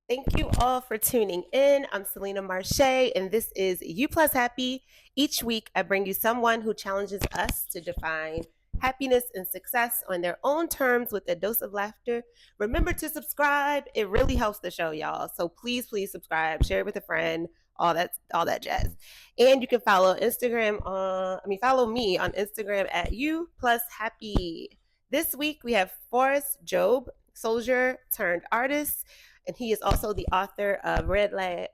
Thank you all for tuning in. I'm Selena Marche, and this is You Plus Happy. Each week, I bring you someone who challenges us to define happiness and success on their own terms with a dose of laughter. Remember to subscribe; it really helps the show, y'all. So please subscribe, share it with a friend, all that jazz. And you can follow me on Instagram at You Plus Happy. This week we have Forrest Job, soldier turned artist, and he is also the author of Red Leg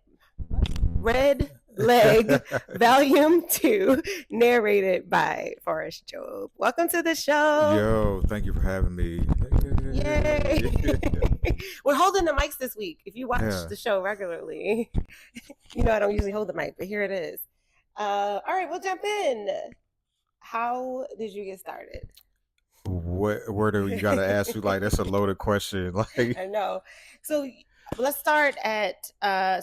Volume 2, narrated by Forrest Job. Welcome to the show. Yo, thank you for having me. Yay. We're holding the mics this week. If you watch Yeah. the show regularly, you know I don't usually hold the mic, but here it is. All right, we'll jump in. How did you get started? Where do you gotta ask you? Like, that's a loaded question. Like, I know. So let's start at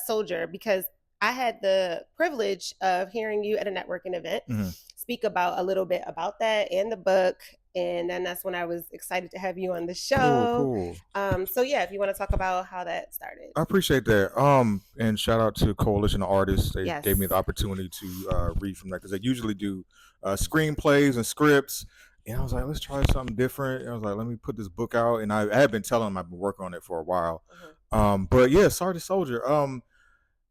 Soldier, because I had the privilege of hearing you at a networking event speak about a little bit about that and the book. And then that's when I was excited to have you on the show. cool. So yeah, if you want to talk about how that started. I appreciate that. And shout out to Coalition of Artists. They Yes. gave me the opportunity to read from that because they usually do screenplays and scripts. And I was like, let's try something different. And I was like, let me put this book out. And I had been telling them I've been working on it for a while. But yeah, Sergeant Soldier.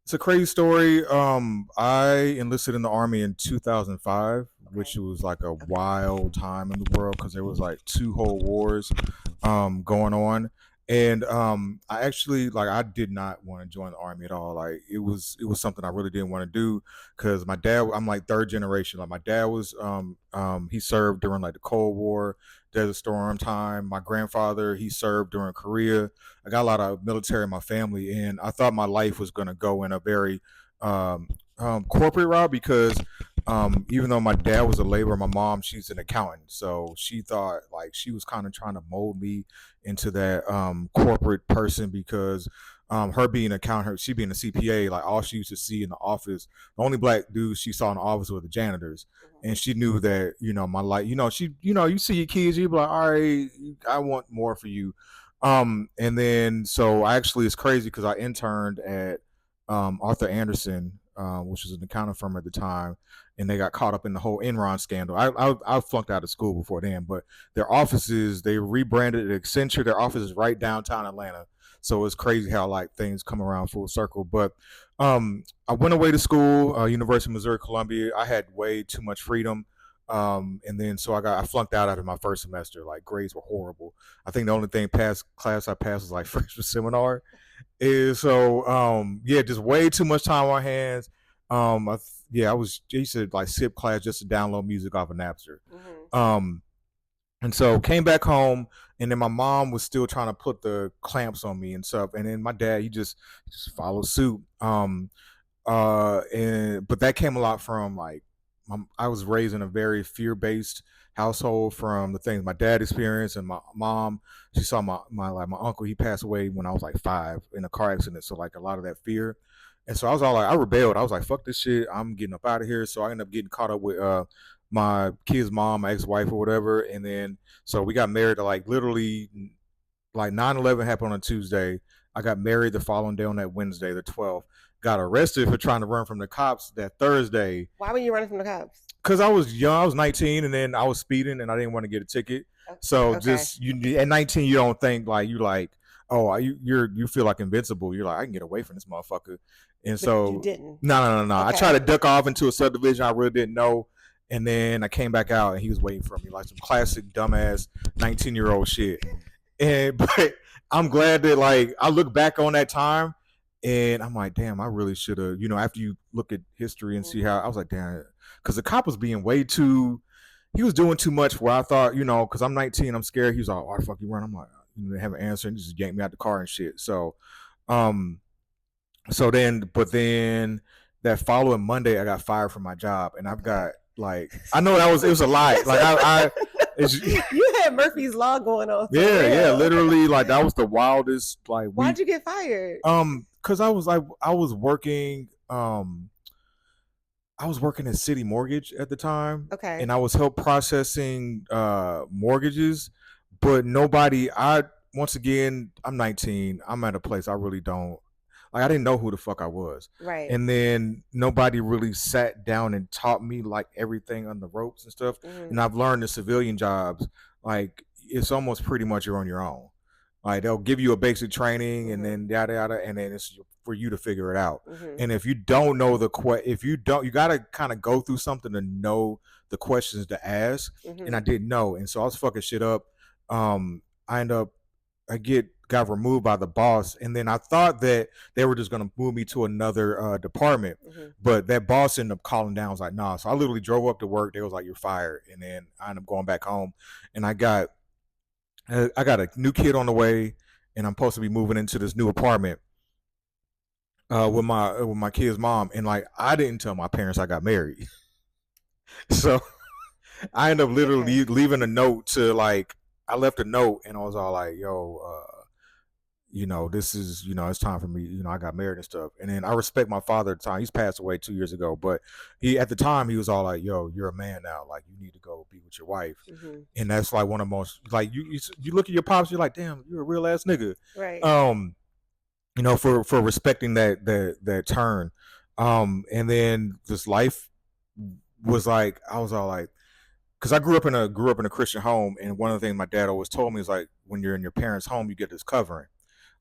It's a crazy story. I enlisted in the Army in 2005, which was like a wild time in the world because there was like 2 whole wars going on. And I actually, like, I did not want to join the Army at all. Like, it was something I really didn't want to do because my dad, I'm like third generation. Like, my dad was he served during like the Cold War, Desert Storm time. My grandfather, he served during Korea. I got a lot of military in my family, and I thought my life was going to go in a very corporate route because even though my dad was a laborer, my mom, she's an accountant. So she thought like she was kind of trying to mold me into that corporate person because her being an accountant, she being a CPA, like all she used to see in the office, the only black dudes she saw in the office were the janitors. And she knew that, my life, you see your kids, you be like, all right, I want more for you. And then, so actually it's crazy because I interned at Arthur Anderson, which was an accounting firm at the time, and they got caught up in the whole Enron scandal. I flunked out of school before then, but their offices, they rebranded it Accenture. Their office is right downtown Atlanta, so it's crazy how like things come around full circle. But I went away to school, University of Missouri Columbia. I had way too much freedom. And then so I flunked out after my first semester. Like grades were horrible. I think the only thing class I passed was like freshman seminar. Is so yeah, just way too much time on my hands. I used to like skip class just to download music off of Napster. Um, and so came back home, and then my mom was still trying to put the clamps on me and stuff, and then my dad he just followed suit. But that came a lot from like I was raised in a very fear based household from the things my dad experienced, and my mom, she saw my uncle, he passed away when I was like 5 in a car accident, so like a lot of that fear. And so I was all like, I rebelled. I was like, fuck this shit, I'm getting up out of here. So I ended up getting caught up with my kid's mom, my ex-wife or whatever. And then so we got married to like literally like 9/11 happened on a Tuesday. I got married the following day on that Wednesday, the 12th. Got arrested for trying to run from the cops that Thursday. Why were you running from the cops? Because I was young, I was 19, and then I was speeding, and I didn't want to get a ticket. So Okay. just at 19, you don't think like oh, you feel like invincible. You're like, I can get away from this motherfucker. And But so you didn't. no. I Okay. tried to duck off into a subdivision I really didn't know. And then I came back out and he was waiting for me, like some classic dumbass 19-year-old shit. And but I'm glad that like I look back on that time and I'm like, damn, I really should have, after you look at history and see how, I was like, damn, because the cop was being he was doing too much where I thought, because I'm 19, I'm scared. He was like, why the fuck you run? I'm like, they have an answer and just yanked me out the car and shit. So, but then that following Monday, I got fired from my job, and I've got like, I know it was a lie. Like you had Murphy's Law going on. Yeah, literally, like that was the wildest. Like, why'd you get fired? Because I was working. I was working at City Mortgage at the time. Okay. And I was help processing mortgages, but nobody. Once again, I'm 19. I'm at a place I really don't. Like I didn't know who the fuck I was. Right. And then nobody really sat down and taught me like everything on the ropes and stuff. Mm-hmm. And I've learned the civilian jobs, like it's almost pretty much you're on your own. Like they'll give you a basic training and Mm-hmm. then yada yada, and then it's for you to figure it out. Mm-hmm. And if you don't know if you don't, you got to kind of go through something to know the questions to ask. And I Mm-hmm. didn't know, and so I was fucking shit up. I end up got removed by the boss, and then I thought that they were just gonna move me to another department, Mm-hmm. but that boss ended up calling down. I was like, nah. So I literally drove up to work. They was like, you're fired, and then I ended up going back home, and I got a new kid on the way, and I'm supposed to be moving into this new apartment with my kid's mom, and like I didn't tell my parents I got married, so I ended up Okay. literally leaving a note to like I left a note, and I was all like, yo. This is, it's time for me. I got married and stuff. And then I respect my father at the time. He's passed away 2 years ago, but at the time, he was all like, yo, you're a man now. Like, you need to go be with your wife. Mm-hmm. And that's like one of the most, like, you look at your pops, you're like, damn, you're a real ass nigga. Right. Um, for respecting that turn. And then this life was like, I was all like, because I grew up in a Christian home, and one of the things my dad always told me is like, when you're in your parents' home, you get this covering.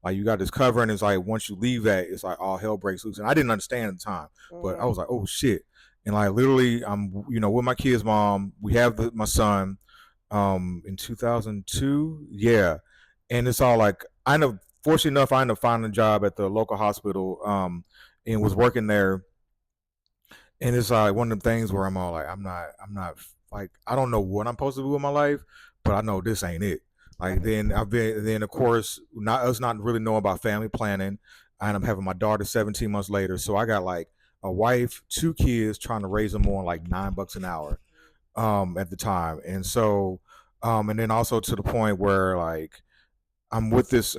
Like you got this covering. It's like once you leave that, it's like all hell breaks loose. And I didn't understand at the time, but I Mm-hmm. was like, oh shit. And like literally, I'm with my kid's mom. We have my son, in 2002. Yeah, and it's all like I ended up fortunately enough I ended up finding a job at the local hospital, and was working there, and it's like one of them things where I'm all like, I'm not like I don't know what I'm supposed to do with my life, but I know this ain't it. Like Right. then of course not really knowing about family planning, and I'm having my daughter 17 months later, so I got like a wife, two kids, trying to raise them on like $9 an hour, at the time, and so and then also to the point where like I'm with this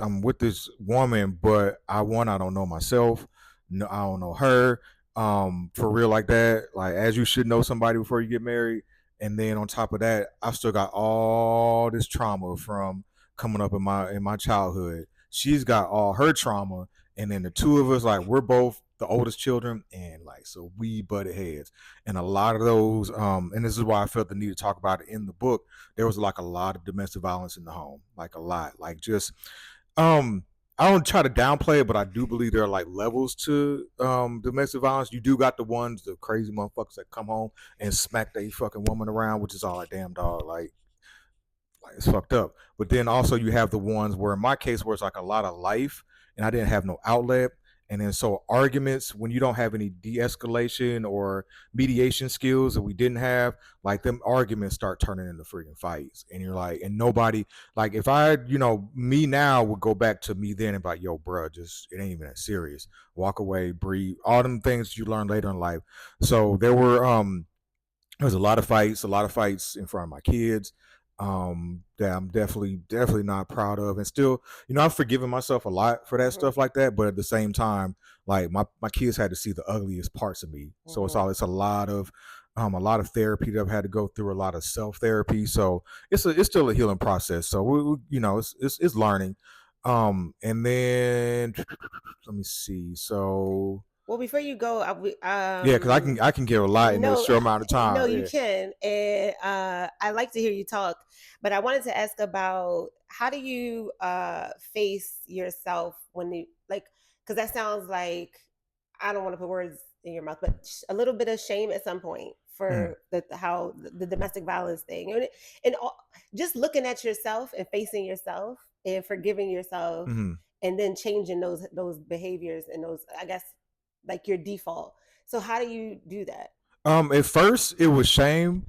woman, but I don't know myself. No, I don't know her. For real like that. Like as you should know somebody before you get married. And then on top of that, I've still got all this trauma from coming up in my childhood. She's got all her trauma, and then the two of us, like we're both the oldest children, and like so we butted heads. And a lot of those, and this is why I felt the need to talk about it in the book. There was like a lot of domestic violence in the home, like a lot, like just um I don't try to downplay it, but I do believe there are like levels to domestic violence. You do got the ones, the crazy motherfuckers that come home and smack that fucking woman around, which is all like damn dog, like it's fucked up. But then also you have the ones where in my case where it's like a lot of life and I didn't have no outlet. And then so arguments when you don't have any de-escalation or mediation skills that we didn't have, like them arguments start turning into freaking fights. And you're like, and nobody like if I, me now would go back to me then and be like, yo, bro, just it ain't even that serious. Walk away, breathe, all them things you learn later in life. So there was a lot of fights in front of my kids, that I'm definitely not proud of, and still, I've forgiven myself a lot for that Mm-hmm. stuff like that. But at the same time, like my kids had to see the ugliest parts of me, so Mm-hmm. it's a lot of therapy that I've had to go through, a lot of self therapy. So it's still a healing process. So it's learning. And then let me see. So Well, before you go, yeah, because I can give a lot in a no, short amount of no, time. you Yeah. can, and I like to hear you talk. But I wanted to ask about how do you face yourself when you like, because that sounds like I don't want to put words in your mouth, but a little bit of shame at some point Mm, for how the domestic violence thing, and just looking at yourself and facing yourself and forgiving yourself, mhm. and then changing those behaviors and those, I guess, like your default. So how do you do that? At first it was shame,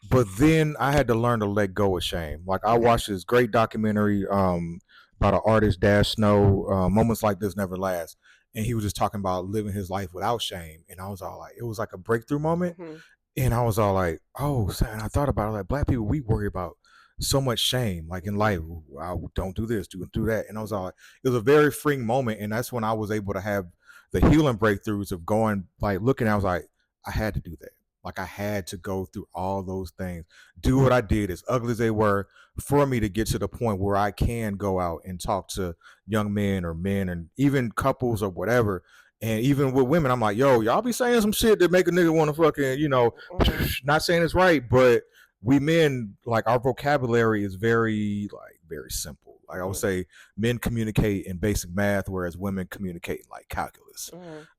but then I had to learn to let go of shame. Like I Okay. watched this great documentary about an artist, Dash Snow, Moments Like This Never Last, and he was just talking about living his life without shame. And I was all like, it was like a breakthrough moment, Mm-hmm. and I was all like, oh, and I thought about it, like black people, we worry about so much shame, like in Mm-hmm. life. I don't do this, do that, and I was Mm-hmm. all like, it was a very freeing moment, and that's when I was able to have the healing breakthroughs of going like looking. I was like, I had to do that. Like I had to go through all those things, do what I did, as ugly as they were, for me to get to the point where I can go out and talk to young men or men and even couples or whatever. And even with women, I'm like, yo, y'all be saying some shit that make a nigga want to fucking, not saying it's right, but we men, like, our vocabulary is very, like, very simple. Like I would say, men communicate in basic math, whereas women communicate in, like, calculus.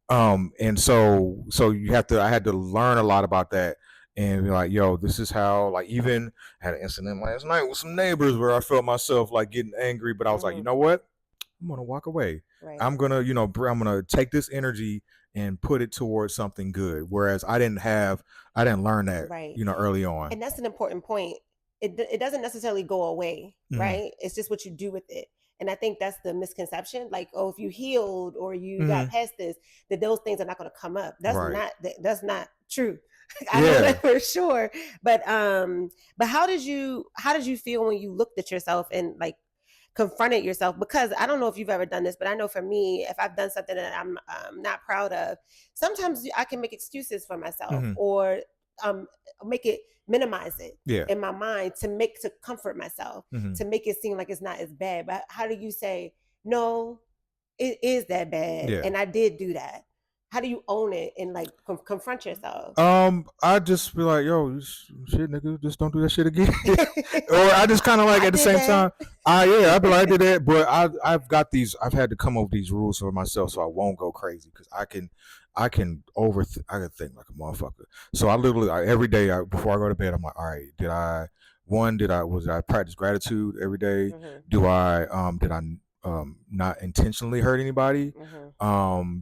And so I had to learn a lot about that and be like, yo, this is how, like, even had an incident last night with some neighbors where I felt myself like getting angry, but I was like, you know what? I'm gonna walk away. Right. I'm gonna, I'm gonna take this energy and put it towards something good. Whereas I didn't learn that, Right. early on. And that's an important point. It doesn't necessarily go away, right? It's just what you do with it. And I think that's the misconception. Like, oh, if you healed or you got past this, that those things are not going to come up. Right. That's not true. I know that for sure. But how did you feel when you looked at yourself and, like, confronted yourself? Because I don't know if you've ever done this, but I know for me, if I've done something that I'm not proud of, sometimes I can make excuses for myself or make it, minimize it in my mind to comfort myself, to make it seem like it's not as bad. But how do you say, no, it is that bad, and I did do that? How do you own it and, like, confront yourself? I just be like, yo, shit, nigga, just don't do that shit again. Or I just kind of like at the same time, I be like, I did that, but I've had to come up with these rules for myself so I won't go crazy, because I can think like a motherfucker. So I literally, every day, before I go to bed, I'm like, all right, did I practice gratitude every day? Did I not intentionally hurt anybody?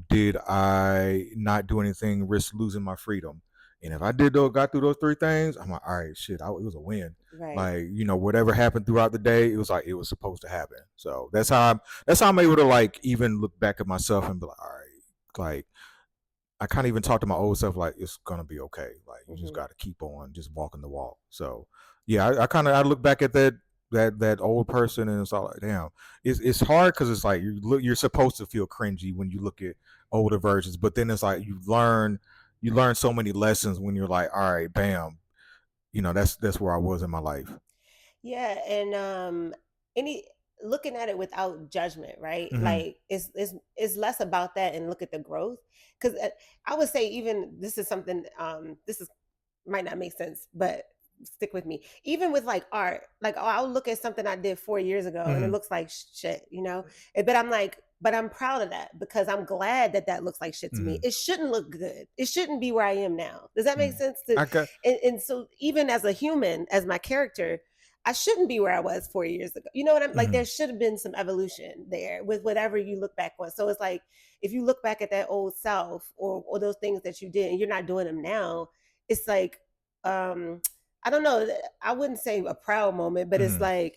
Did I not do anything risk losing my freedom? And if I got through those three things, I'm like, all right, shit, it was a win. Right. Like, whatever happened throughout the day, it was like it was supposed to happen. So that's how I'm able to, like, even look back at myself and be like, all right, like, I can't even talk to my old self like, it's gonna be okay. Like, you just got to keep on just walking the walk. So yeah, I look back at that old person, and it's all like, damn, it's hard, because it's like you're supposed to feel cringy when you look at older versions, but then it's like you learn so many lessons when you're like, all right, bam, that's where I was in my life. Yeah, and any looking at it without judgment, right? Like, it's less about that and look at the growth. Because I would say, even this is something, this is might not make sense, but stick with me. Even with, like, art, like, oh, I'll look at something I did 4 years ago and it looks like shit, but I'm like, but I'm proud of that, because I'm glad that looks like shit to me. It shouldn't look good. It shouldn't be where I am now. Does that make sense? And so, even as a human, as my character, I shouldn't be where I was 4 years ago. You know what I'm like? There should have been some evolution there with whatever you look back on. So it's like, if you look back at that old self, or those things that you did and you're not doing them now, it's like, I don't know, I wouldn't say a proud moment, but it's like,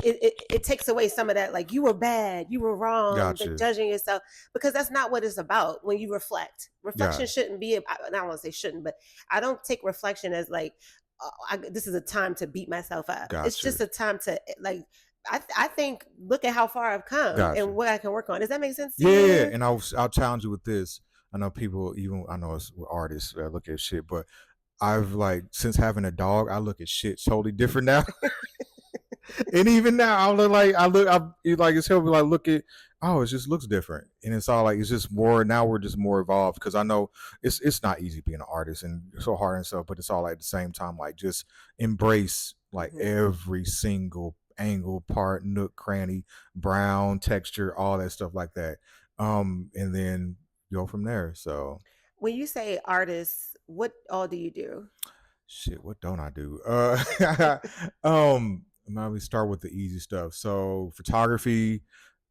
it takes away some of that, like, you were bad, you were wrong, the judging yourself, because that's not what it's about. When you reflection shouldn't be, I don't want to say shouldn't, but I don't take reflection as like, this is a time to beat myself up. It's just a time to, like, I think, look at how far I've come and what I can work on. Does that make sense to you? Yeah, and I'll challenge you with this. I know people, even I know it's artists that look at shit, but I've, like, since having a dog, I look at shit totally different now. And even now, I like, it's helping, like, look at, oh, it just looks different, and it's all like, it's just more, now we're just more evolved, because I know it's not easy being an artist and so hard and stuff, but it's all like, at the same time, like, just embrace, like, every single angle, part, nook, cranny, brown texture, all that stuff like that, and then go from there. So when you say artists, what all do you do? shit, what don't I do? Now we start with the easy stuff. So photography,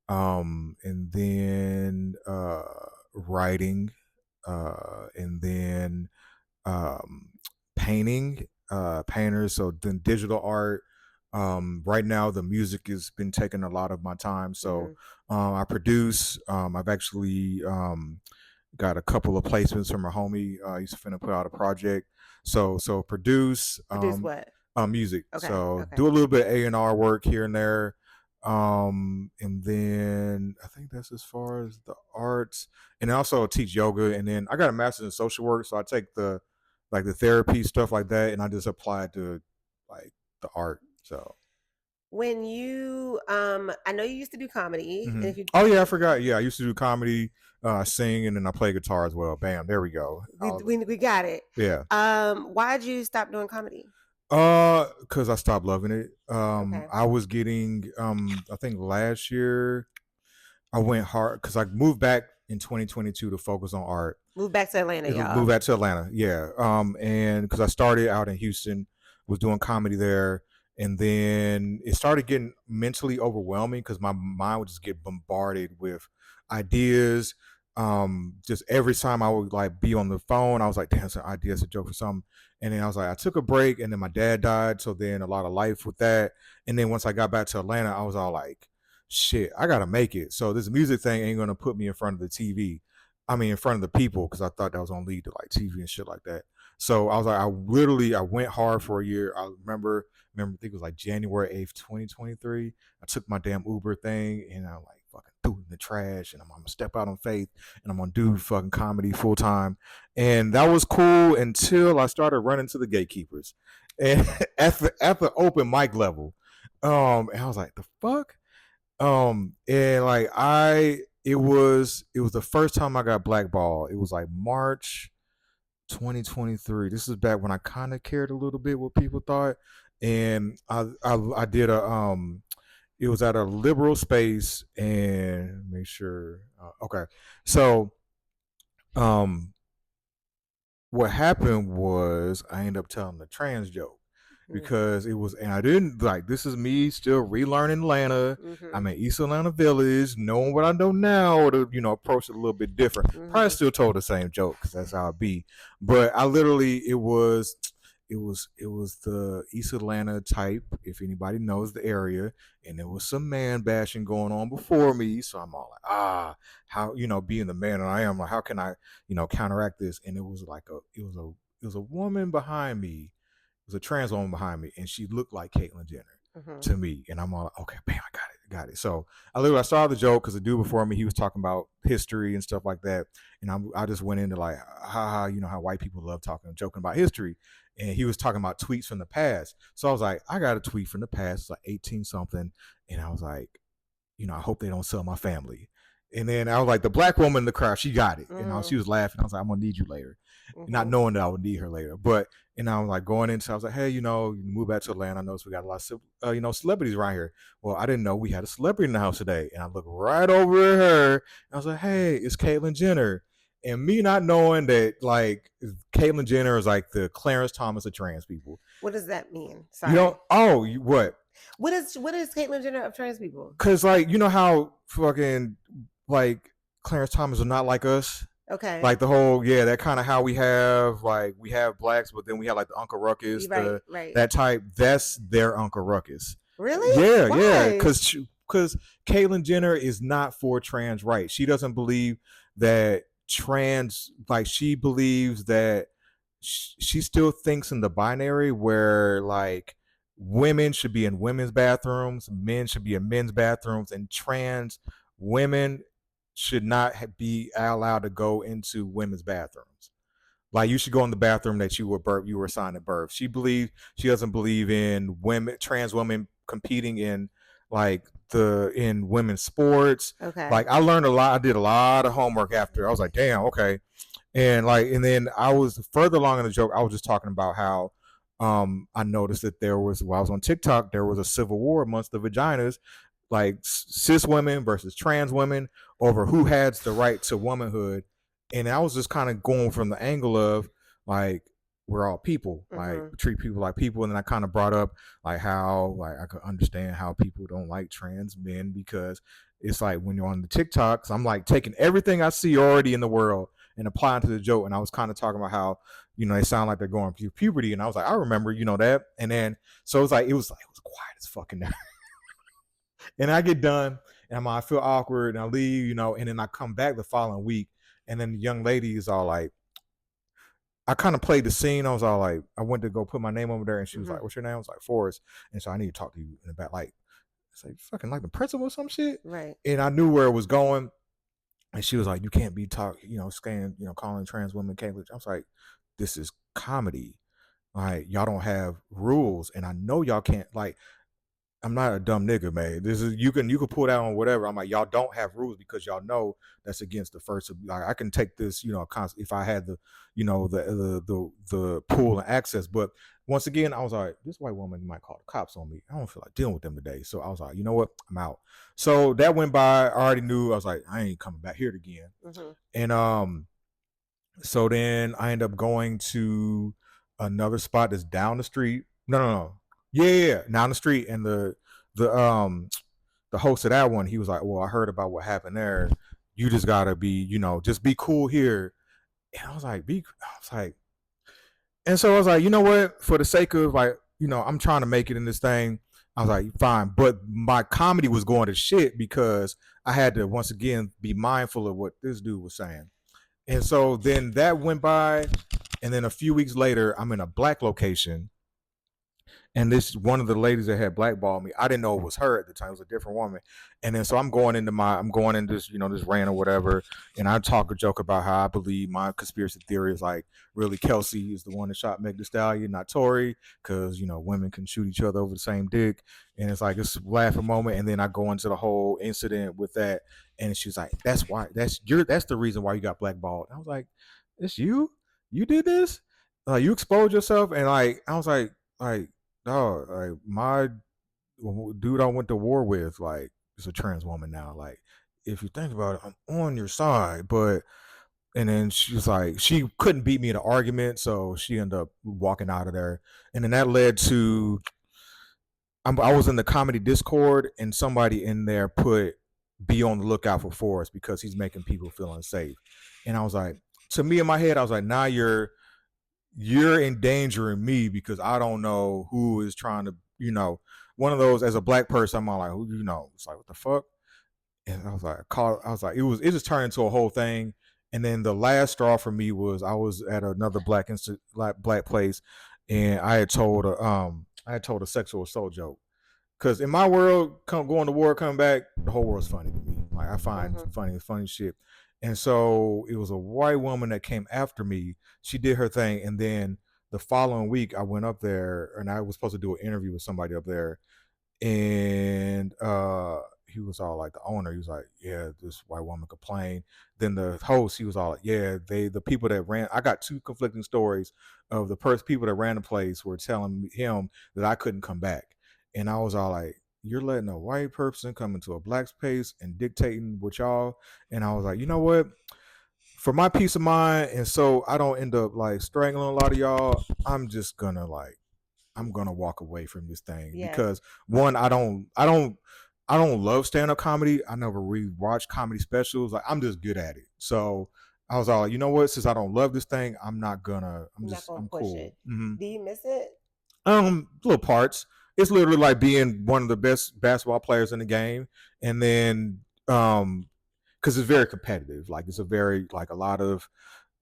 and then writing, and then painting, painters. So then digital art. Right now, the music has been taking a lot of my time. So I produce. I've actually got a couple of placements from a homie. He's finna put out a project. So produce. Produce what? Music. Okay. So do a little bit of A&R work here and there. And then I think that's as far as the arts. And also teach yoga. And then I got a master's in social work, so I take the like the therapy stuff like that, and I just applied to like the art. So When you, I know you used to do comedy, and if you, oh yeah, I forgot. Yeah, I used to do comedy, sing, and then I play guitar as well. Bam, there we go. we got it. Yeah. Why'd you stop doing comedy? Because I stopped loving it. Okay, I was getting, I think last year I went hard because I moved back in 2022 to focus on art. move back to Atlanta, It'll move y'all. back to Atlanta, yeah. And because I started out in Houston, was doing comedy there, and then it started getting mentally overwhelming because my mind would just get bombarded with ideas. Just every time I would like be on the phone, I was like, "Damn, it's an idea, it's a joke or something." And then I was like, I took a break, and then my dad died, so then a lot of life with that. And then once I got back to Atlanta, I was all like, "Shit, I gotta make it." So this music thing ain't gonna put me in front of the TV. I mean, in front of the people, because I thought that was gonna lead to like TV and shit like that. So I was like, I went hard for a year. I remember, I think it was like January 8th, 2023. I took my damn Uber thing and I like fucking threw it in the trash, and I'm gonna step out on faith, and I'm gonna do fucking comedy full time. And that was cool until I started running to the gatekeepers, and at the open mic level, and I was like, the fuck. And like it was the first time I got blackballed. It was like March 2023. This is back when I kind of cared a little bit what people thought, and I did a it was at a liberal space, and make sure okay. So um what happened was I ended up telling the trans joke Mm-hmm. because it was, and I didn't like, this is me still relearning Atlanta. Mm-hmm. I'm in East Atlanta Village, knowing what I know now to, approach it a little bit different. Probably Mm-hmm. still told the same joke because that's how it be. But I literally, it was the East Atlanta type, if anybody knows the area, and there was some man bashing going on before me. So I'm all like, how, being the man that I am, like, how can I, counteract this? And it was like it was a woman behind me. It was a trans woman behind me, and she looked like Caitlyn Jenner Mm-hmm. to me. And I'm all like, okay, bam, I got it. So I saw the joke because the dude before me, he was talking about history and stuff like that, and I just went into like, haha, how white people love joking about history, and he was talking about tweets from the past. So I was like, I got a tweet from the past, it's like 18 something, and I was like, I hope they don't sell my family. And then I was like, the black woman in the crowd, she got it. And she was laughing. I was like, I'm gonna need you later. Not Mm-hmm. knowing that I would need her later. But and I was like going into, I was like, hey, you move back to Atlanta. I noticed we got a lot of celebrities around here. Well, I didn't know we had a celebrity in the house today. And I looked right over at her. And I was like, hey, it's Caitlyn Jenner. And me not knowing that like Caitlyn Jenner is like the Clarence Thomas of trans people. What does that mean? You Sorry. know, oh, what? What is Caitlyn Jenner of trans people? Cause like you know how fucking like Clarence Thomas are not like us. Okay. Like the whole, yeah, that kind of how we have blacks, but then we have like the Uncle Ruckus, Right. the Right. that type. That's their Uncle Ruckus. Really? Yeah, yeah, Why? because Caitlyn Jenner is not for trans rights. She doesn't believe that trans, like she believes that she still thinks in the binary where like women should be in women's bathrooms, men should be in men's bathrooms, and trans women should not be allowed to go into women's bathrooms. Like you should go in the bathroom that you were assigned at birth. She doesn't believe in trans women competing in like in women's sports. Okay. Like I learned a lot. I did a lot of homework after. I was like, damn, okay. And then I was further along in the joke. I was just talking about how I noticed that while I was on TikTok, there was a civil war amongst the vaginas, like cis women versus trans women over who has the right to womanhood. And I was just kind of going from the angle of like we're all people, like Mm-hmm. treat people like people. And then I kind of brought up like how like I could understand how people don't like trans men because it's like when you're on the TikToks, I'm like taking everything I see already in the world and applying to the joke. And I was kind of talking about how they sound like they're going through puberty, and I was like, I remember that. And then so it was quiet as fucking there. And I get done, and I feel awkward, and I leave, and then I come back the following week, and then the young lady is all like, I kind of played the scene. I was all like, I went to go put my name over there, and she was Mm-hmm. like, "What's your name?" I was like, "Forrest," and so I need to talk to you in the back, like, it's like fucking like the principal or some shit. Right. And I knew where it was going, and she was like, "You can't be scanning, calling trans women Cambridge." I was like, this is comedy. Like y'all don't have rules, and I know y'all can't like. I'm not a dumb nigga, man. This is you can pull that on whatever. I'm like, y'all don't have rules because y'all know that's against the first. Like I can take this, if I had the, the pool and access. But once again, I was like, this white woman might call the cops on me. I don't feel like dealing with them today. So I was like, you know what, I'm out. So that went by. I already knew. I was like, I ain't coming back here again. Mm-hmm. And so then I end up going to another spot that's down the street. No. Yeah, down the street. And the host of that one, he was like, well, I heard about what happened there. You just gotta be, just be cool here. And I was like, and so I was like, you know what? For the sake of like, I'm trying to make it in this thing. I was like, fine. But my comedy was going to shit because I had to once again be mindful of what this dude was saying. And so then that went by, and then a few weeks later, I'm in a black location, and this one of the ladies that had blackballed me, I didn't know it was her at the time. It was a different woman. And then so I'm going into this rant or whatever, and I talk a joke about how I believe my conspiracy theory is like really Kelsey is the one that shot Meg Thee Stallion, not Tory, because women can shoot each other over the same dick, and it's like it's a laughing moment. And then I go into the whole incident with that, and she's like, "That's why. That's the reason why you got blackballed." And I was like, "It's you? You did this? You exposed yourself?" And like I was like dog, like my dude I went to war with, like, is a trans woman now. Like, if you think about it, I'm on your side. But and then she's like, she couldn't beat me in an argument, so she ended up walking out of there. And then that led to I was in the comedy Discord, and somebody in there put, "Be on the lookout for Forrest because he's making people feel unsafe." And I was like, to me in my head, I was like, now you're endangering me because I don't know who is trying to, one of those as a black person. I'm all like, who It's like, what the fuck? And I was like, it just turned into a whole thing. And then the last straw for me was I was at another black place, and I had told a sexual assault joke. Because in my world, going to war, coming back, the whole world's funny to me. Like I find funny shit. And so it was a white woman that came after me. She did her thing, and then the following week, I went up there, and I was supposed to do an interview with somebody up there, and he was all like, the owner, he was like, yeah, this white woman complained. Then the host, he was all like, yeah, the people that ran, I got two conflicting stories of the people that ran the place were telling him that I couldn't come back. And I was all like, you're letting a white person come into a black space and dictating what y'all. And I was like, you know what, for my peace of mind, and so I don't end up like strangling a lot of y'all, I'm gonna walk away from this thing. Yeah. Because one, I don't love stand up comedy. I never really watched comedy specials. Like I'm just good at it. So I was all like, you know what? Since I don't love this thing, I'm not gonna. I'm push cool. it. Do you miss it? Little parts. It's literally like being one of the best basketball players in the game, and then because it's very competitive. Like it's a very like a lot of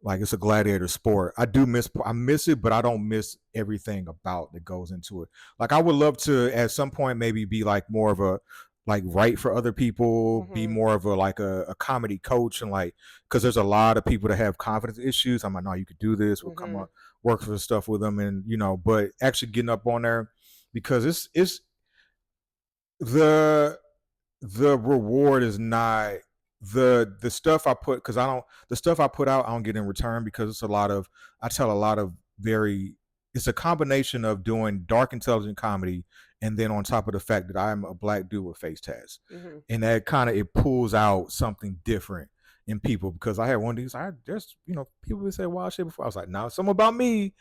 like it's a gladiator sport. I miss it, but I don't miss everything about that goes into it. Like I would love to at some point maybe be like more of a like write for other people, be more of a comedy coach, and like because there's a lot of people that have confidence issues. I'm like, no, you could do this. We'll come up work for stuff with them, and but actually getting up on there because it's the reward is not the stuff I put because I don't the stuff I put out I don't get in return because it's a lot of I tell a lot of very it's a combination of doing dark intelligent comedy and then on top of the fact that I'm a black dude with face tats and that kind of it pulls out something different in people because I had one of these there's people who say wild shit before I was like no something about me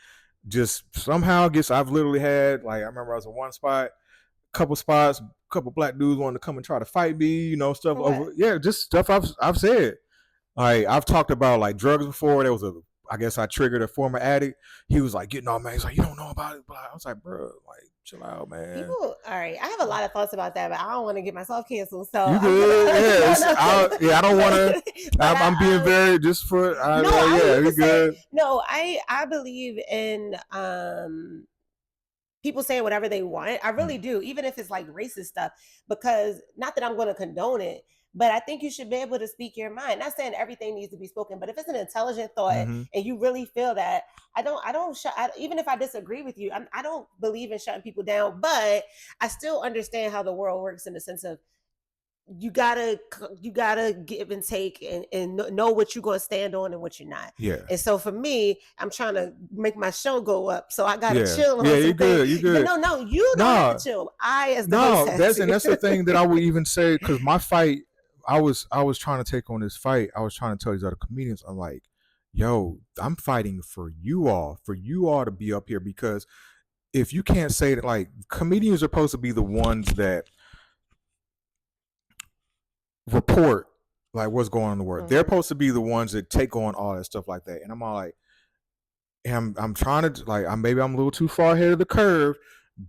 just somehow gets I've literally had like I remember I was in one spot couple spots, couple black dudes wanted to come and try to fight me, stuff over. Yeah, just stuff I've said. Like I've talked about like drugs before. There was I guess I triggered a former addict. He was like getting all mad. He's like, you don't know about it. But I was like, bro, like chill out, man. People, all right. I have a lot of thoughts about that, but I don't want to get myself canceled. So you good? I don't want to. I'm being very just for. We good. No, I believe in people saying whatever they want. I really do, even if it's like racist stuff, because not that I'm going to condone it, But I think you should be able to speak your mind. Not saying everything needs to be spoken, but if it's an intelligent thought Mm-hmm. and you really feel that, even if I disagree with you, I don't believe in shutting people down, but I still understand how the world works in the sense of you gotta give and take and know what you're going to stand on and what you're not. Yeah. And so for me, I'm trying to make my show go up, so I gotta Yeah. chill Yeah. on You some things. good. You No, good. no, no, you don't have to No. chill. I, as the host, No. have That's to. the thing that I would even say, because my fight, I was trying to take on this fight. I was trying to tell these other comedians, I'm like, yo, I'm fighting for you all to be up here, because if you can't say that, like, comedians are supposed to be the ones that report like what's going on in the world. They're supposed to be the ones that take on all that stuff like that. And I'm all like, I'm trying to, like, I'm a little too far ahead of the curve,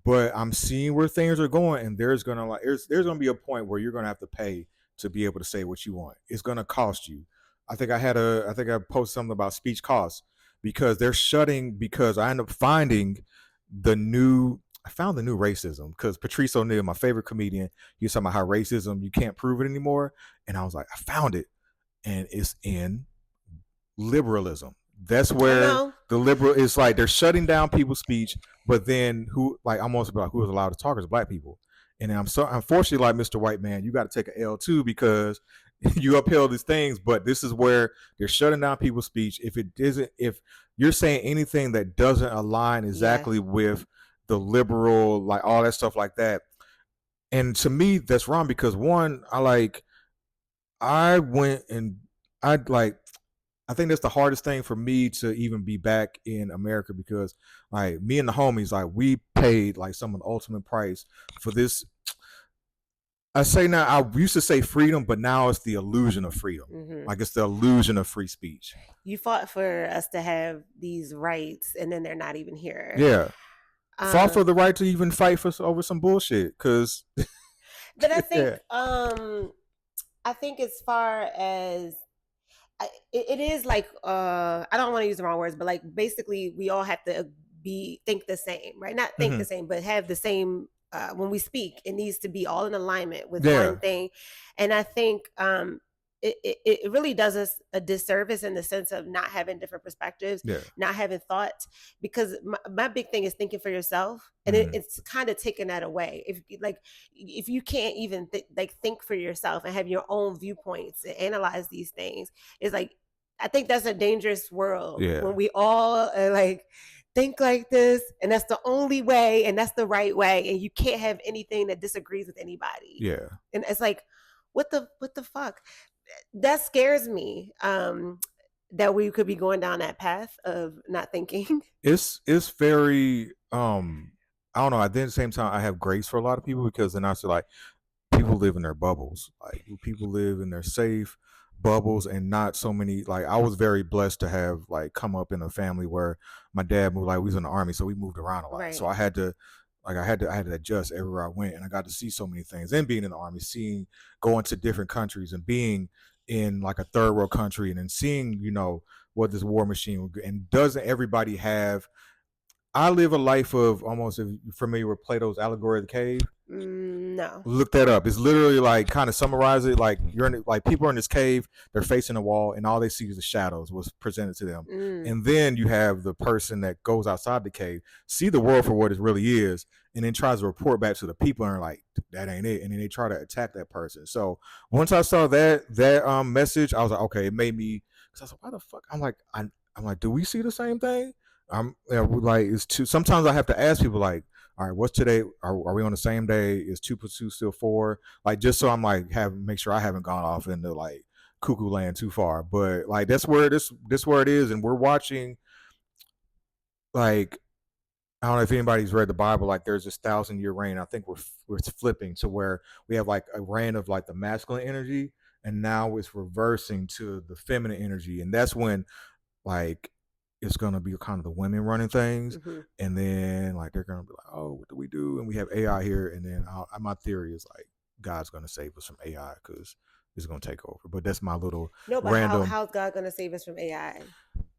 but I'm seeing where things are going, and there's gonna be a point where you're gonna have to pay to be able to say what you want. It's gonna cost you. I think I posted something about speech costs, because they're shutting, because I end up finding the new I found the new racism, because Patrice O'Neal, my favorite comedian, he was talking about how racism, you can't prove it anymore. And I was like, I found it, and it's in liberalism. That's I where know. the liberal is, like, they're shutting down people's speech, but then who, like, almost about who is allowed to talk is black people. And I'm so unfortunately, like, Mr. White Man, you got to take an L too, because you upheld these things, but this is where they're shutting down people's speech. If you're saying anything that doesn't align exactly with the liberal, like all that stuff like that, and to me that's wrong, because one, I went and I like I think that's the hardest thing for me to even be back in America, because like me and the homies, like, we paid like some of the ultimate price for this. I say now, I used to say freedom, but now it's the illusion of freedom. Like, it's the illusion of free speech. You fought for us to have these rights, and then they're not even here. Yeah. Fought for the right to even fight over some bullshit, because. But I think, I think as far as it is like, I don't want to use the wrong words, but like basically we all have to think the same, right? Not think the same, but have the same. When we speak, it needs to be all in alignment with one thing. And I think it really does us a disservice in the sense of not having different perspectives, not having thoughts, because my big thing is thinking for yourself, and it's kind of taking that away. If you can't even think for yourself and have your own viewpoints and analyze these things, it's like, I think that's a dangerous world when we all are like, think like this, and that's the only way, and that's the right way, and you can't have anything that disagrees with anybody. And it's like, what the fuck? That scares me, that we could be going down that path of not thinking. It's very I don't know. At the same time, I have grace for a lot of people, because then I feel like people live in their bubbles. Like, people live in their safe bubbles, and not so many. Like, I was very blessed to have, like, come up in a family where my dad moved, like, we was in the army, so we moved around a lot. Right. So I had to adjust everywhere I went, and I got to see so many things. And being in the army, going to different countries, and being in like a third world country, and then seeing, what this war machine would, and doesn't everybody have. I live a life of almost, if you're familiar with Plato's allegory of the cave. No. Look that up. It's literally like, kind of summarize it. Like, people are in this cave, they're facing a wall, and all they see is the shadows was presented to them. And then you have the person that goes outside the cave, see the world for what it really is, and then tries to report back to the people, and are like, that ain't it. And then they try to attack that person. So once I saw that message, I was like, okay, it made me, because I was like, why the fuck? I'm like, do we see the same thing? Sometimes I have to ask people, like, all right, what's today? Are we on the same day? Is 2 plus 2 still 4? Like, just so I'm like, make sure I haven't gone off into like cuckoo land too far. But like, that's where where it is, and we're watching. Like, I don't know if anybody's read the Bible. Like, there's this 1,000-year reign. I think we're flipping to where we have like a reign of like the masculine energy, and now it's reversing to the feminine energy, and that's when, like, it's gonna be kind of the women running things, and then like they're gonna be like, oh, what do we do? And we have AI here, and then my theory is like, God's gonna save us from AI, because it's gonna take over. But that's my little random. How's God gonna save us from AI?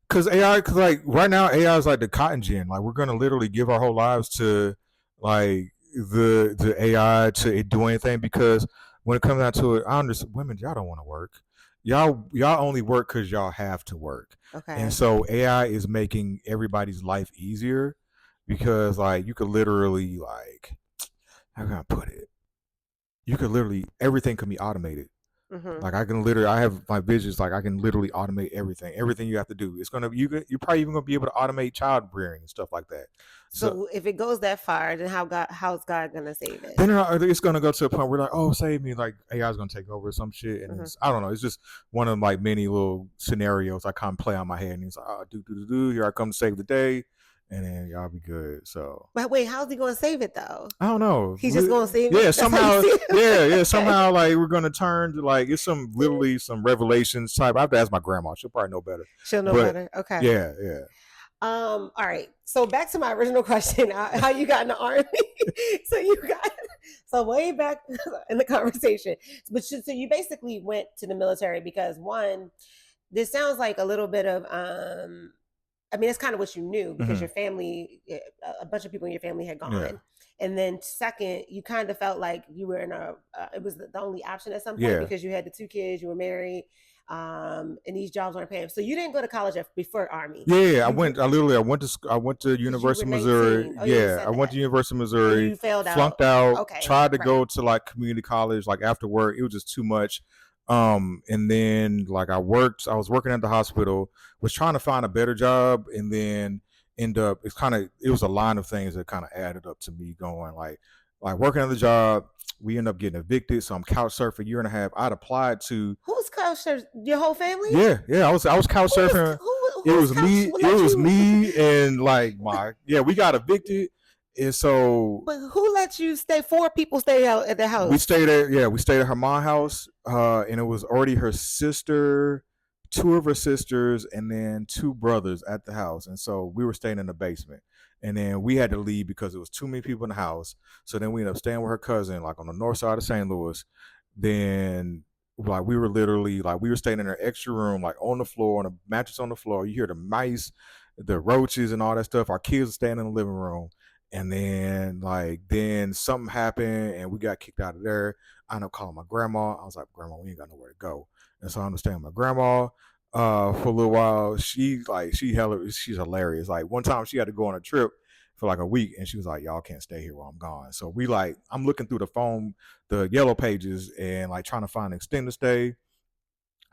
Because like right now, AI is like the cotton gin. Like, we're gonna literally give our whole lives to like the AI to do anything, because when it comes down to it, I understand women, y'all don't want to work. Y'all only work because y'all have to work. And Okay. so AI is making everybody's life easier because like you could literally like how can I put it? You could literally everything can be automated. Mm-hmm. Like I have my visions. Like I can literally automate everything. Everything you have to do. It's gonna you're probably even gonna be able to automate child rearing and stuff like that. So So if it goes that far, then how's God gonna save it? then it's gonna go to a point where like, oh, save me. Like AI is gonna take over some shit, and Mm-hmm. it's I don't know. It's just one of like many little scenarios I kind of play on my head, and he's like, oh, do. Here I come to save the day, and then y'all be good. So But wait, how's he gonna save it though? I don't know. He's just gonna save Yeah, it. That's how you somehow, see it. yeah, Okay. somehow, like we're gonna turn to like it's some literally some revelations type. I have to ask my grandma; she'll probably know better. She'll know But better. Okay. yeah. All right. So back to my original question: how you got in the army? So you got so way back in the conversation, but so you basically went to the military because one, this sounds like a little bit of I mean, it's kind of what you knew because Mm-hmm. your family, a bunch of people in your family had Yeah, gone. And then second, you kind of felt like you were in it was the only option at some point yeah, because you had the two kids, you were married, and these jobs weren't paying. So you didn't go to college before Army. yeah. You I went to I went to because you were University of Missouri. 19. Oh yeah, you Yeah, I said went to that. University of And Missouri. you failed out. Flunked out. Okay, Tried to right. go to like community college. Like after work, it was just too much. And then like I worked. I was working at the hospital. Was trying to find a better job, and then end up. It was a line of things that kind of added up to me going like working at the job. We end up getting evicted, so I'm couch surfing a year and a half. I'd applied to Who's couch? Your whole family? yeah. I was couch surfing. Who's couch will It let was you? me and like my yeah. We got evicted, and so But who let you stay? Four people stay out at the we house. stayed at yeah. We stayed at her mom's house, and it was already her sister, two of her sisters, and then two brothers at the house, and so we were staying in the basement. And then we had to leave because there was too many people in the house. So then we ended up staying with her cousin, like on the north side of St. Louis. Then like we were literally like we were staying in her extra room, like on the floor, on a mattress on the floor. You hear the mice, the roaches, and all that stuff. Our kids are staying in the living room, and then something happened, and we got kicked out of there. I ended up calling my grandma. I was like, Grandma, we ain't got nowhere to go, and so I understand my grandma. For a little while, she's hilarious. Like one time, she had to go on a trip for like a week, and she was like, "Y'all can't stay here while I'm gone." So I'm looking through the phone, the yellow pages, and like trying to find an extended stay.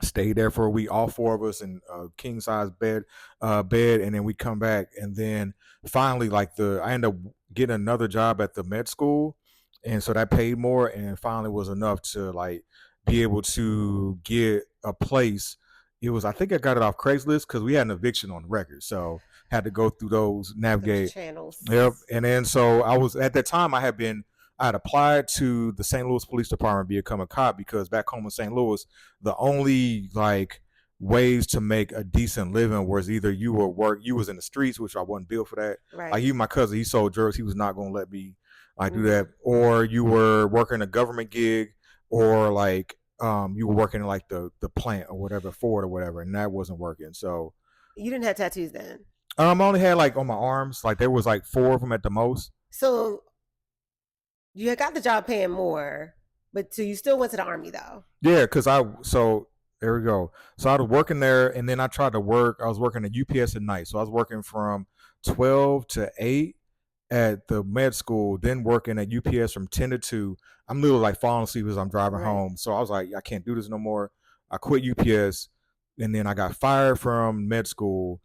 Stayed there for a week, all four of us in a king size bed, and then we come back, and then finally, I ended up getting another job at the med school, and so that paid more, and finally was enough to like be able to get a place. It was I think I got it off Craigslist because we had an eviction on the record, so had to go through those, Those navigate. Yep. channels. And then so I was at that time I had applied to the St. Louis Police Department to become a cop because back home in St. Louis, the only like ways to make a decent living was either you was in the streets, which I wasn't built for that. Like Right. even my cousin, he sold drugs, he was not gonna let me like do Mm-hmm. that. Or you were working a government gig or like you were working in like the plant or whatever, Ford or whatever, and that wasn't working. So You didn't have tattoos then. I only had like on my arms, like there was like four of them at the most. So you had got the job paying more, but so you still went to the army though. Yeah, because so there we go. So I was working there, and then I tried to work. I was working at UPS at night, so I was working from 12 to 8 at the med school, then working at UPS from 10 to 2. I'm literally like falling asleep as I'm driving Right. home. So I was like, I can't do this no more. I quit UPS, and then I got fired from med school.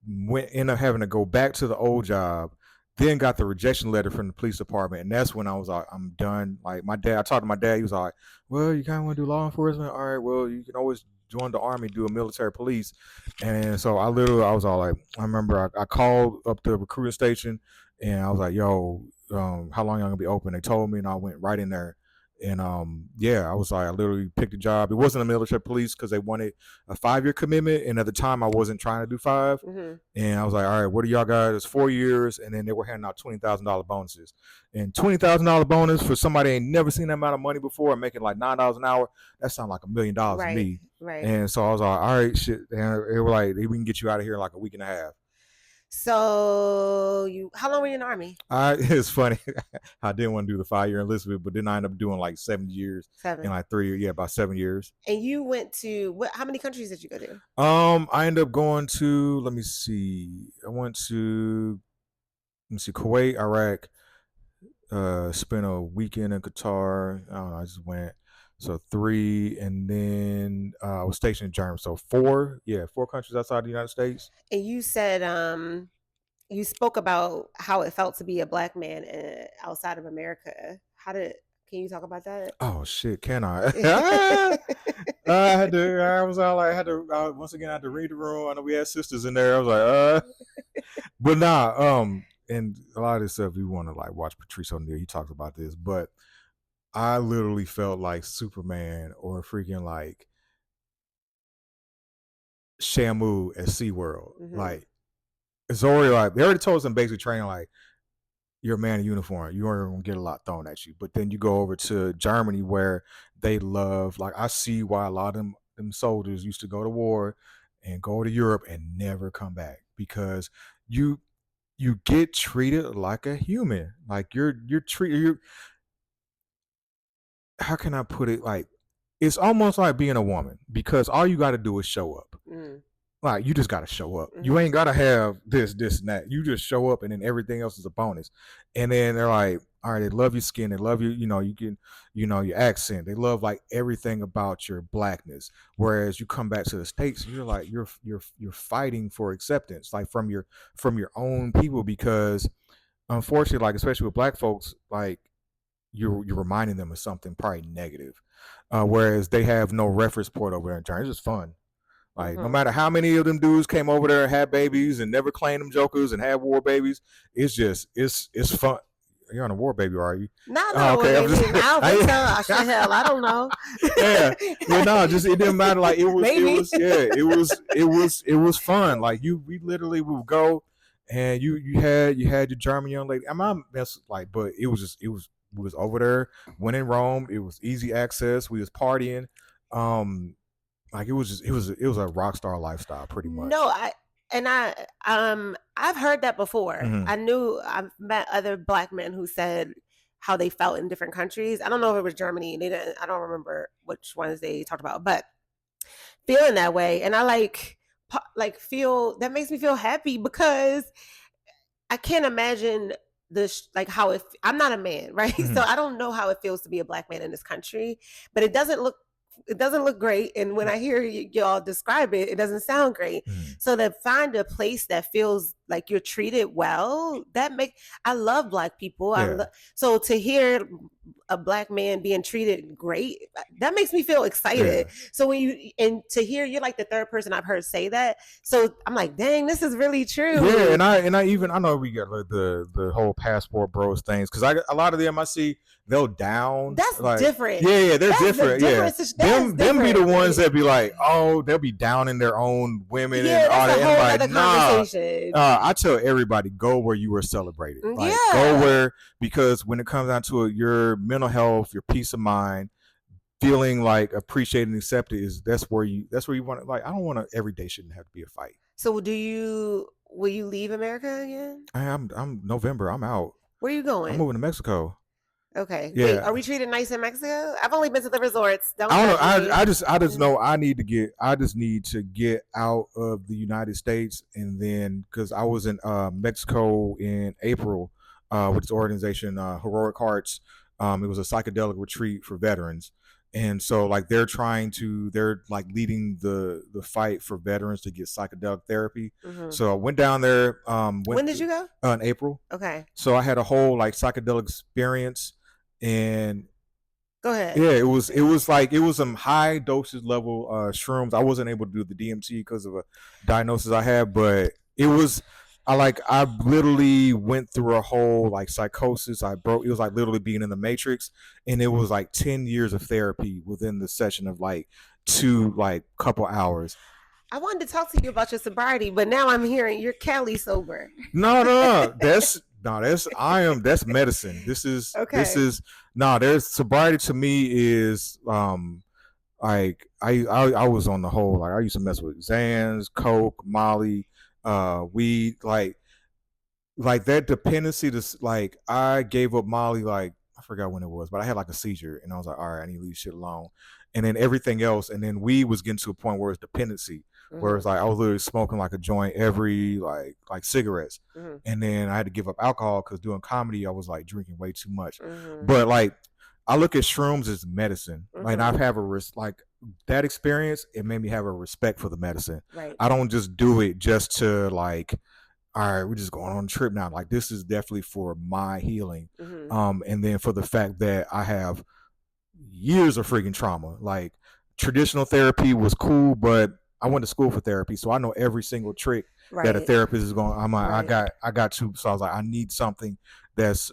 Ended up having to go back to the old job, then got the rejection letter from the police department, and that's when I was like, I'm done. Like my dad, I talked to my dad. He was like, "Well, you kind of want to do law enforcement? All right, well, you can always join the army, do a military police." And so I was all like, I remember I called up the recruiting station, and I was like, "Yo, how long y'all gonna be open?" They told me, and I went right in there. And yeah, I was like, I literally picked a job. It wasn't a military police because they wanted a 5 year commitment, and at the time I wasn't trying to do 5. Mm-hmm. And I was like, all right, what do y'all got? It's 4 years, and then they were handing out $20,000 bonuses. And $20,000 bonus for somebody ain't never seen that amount of money before, and making like $9 an hour. That sounds like $1,000,000 to Right. me. Right. And so I was like, all right, shit. And they were like, we can get you out of here in like a week and a half. So how long were you in the army? It's funny. I didn't want to do the 5 year enlistment, but then I ended up doing like 7 years in 7. like 3 years. Yeah, about 7 years. And you went to what? How many countries did you go to? I ended up going to, let me see. I went to, let me see, Kuwait, Iraq. Spent a weekend in Qatar. I don't know. I just went. So 3, and then I was stationed in Germany. So 4. Yeah, 4 countries outside the United States. And you said you spoke about how it felt to be a black man outside of America. Can you talk about that? Oh shit! Can I? I had to. I was all like, I had to. Once again, I had to read the room. I know we had sisters in there. I was but nah. And a lot of this stuff we want to like watch Patrice O'Neal. He talks about this, but I literally felt like Superman or freaking like Shamu at SeaWorld. Mm-hmm. Like it's already like they already told us in basic training like you're a man in uniform. You aren't gonna get a lot thrown at you. But then you go over to Germany where they love like I see why a lot of them soldiers used to go to war and go to Europe and never come back because you you get treated like a human. Like you're treated you how can I put it like it's almost like being a woman because all you got to do is show up. Mm-hmm. Like you just got to show up. Mm-hmm. You ain't got to have this, and that. You just show up, and then everything else is a bonus. And then they're like, all right, they love your skin, they love you. You know, you can, you know, your accent. They love like everything about your blackness. Whereas you come back to the states, you're like you're fighting for acceptance, like from your own people, because unfortunately, like especially with black folks, like you're reminding them of something probably negative. Whereas they have no reference point over there in China. It's just fun. Like no Mm-hmm. matter how many of them dudes came over there and had babies and never claimed them jokers and had war babies, it's just it's fun. You're on a war baby, are you? Not Oh, no okay, I'm baby. just I don't think so. I should hell. I don't know. yeah, but no, just it didn't matter. Like Maybe. it was fun. Like we literally would go and you had your German young lady. I'm not mess like, but it was just it was we was over there. Went in Rome. It was easy access. We was partying. Like it was a rock star lifestyle pretty No, much. I've heard that before. Mm-hmm. I've met other black men who said how they felt in different countries. I don't know if it was Germany. I don't remember which ones they talked about, but feeling that way, and I like feel that makes me feel happy because I can't imagine this like how if I'm not a man, right? Mm-hmm. So I don't know how it feels to be a black man in this country, but it doesn't look great, and when I hear y'all describe it, it doesn't sound great. So to find a place that feels like you're treated well, I love black people. Yeah. So to hear a black man being treated great, that makes me feel excited. Yeah. So and to hear you're like the third person I've heard say that, so I'm like, dang, this is really true. Yeah, I know we got like the whole passport bros things because a lot of them I see they'll down That's like different. yeah they're That's different them be the ones that be like they'll be down in their own women Yeah, and all that's that a whole and other like conversation. I tell everybody go where you were celebrated like Yeah. go where because when it comes down to it, your mental health your peace of mind feeling like appreciated and accepted is that's where you want to like I don't want to every day shouldn't have to be a fight. So will you leave America again? I'm November. I'm out. Where are you I'm going? moving to Mexico. Okay. Yeah. Wait, are we treated nice in Mexico? I've only been to the resorts. Don't I don't know. judge me. I just know I just need to get out of the United States and then because I was in Mexico in April with this organization Heroic Hearts. It was a psychedelic retreat for veterans. And so like they're like leading the fight for veterans to get psychedelic therapy. Mhm. So I went down there. When did you go? In April. Okay. So I had a whole like psychedelic experience and Go ahead. yeah, it was some high dosage level shrooms. I wasn't able to do the DMT because of a diagnosis I had, but I literally went through a whole like psychosis. It was like literally being in the matrix, and it was like 10 years of therapy within the session of like two like couple hours. I wanted to talk to you about your sobriety, but now I'm hearing you're Cali sober. No. That's medicine. There's sobriety to me is like I was on the whole like I used to mess with Xans, Coke, Molly, weed. Like like that dependency to like I gave up Molly like I forgot when it was, but I had like a seizure and I was like, all right, I need to leave shit alone. And then everything else, and then we was getting to a point where it's dependency, where it's Mm-hmm. like I was literally smoking like a joint every like cigarettes, Mm-hmm. and then I had to give up alcohol because doing comedy I was like drinking way too much. Mm-hmm. But like I look at shrooms as medicine. Like Mm-hmm. I have like that experience. It made me have a respect for the medicine. Right. I don't just do it just to like all right, we're just going on a trip now. Like this is definitely for my healing. Mm-hmm. And then for the fact that I have years of freaking trauma. Like traditional therapy was cool, but I went to school for therapy, so I know every single trick that a Right. therapist is going. Right. I got to. So I was like, I need something that's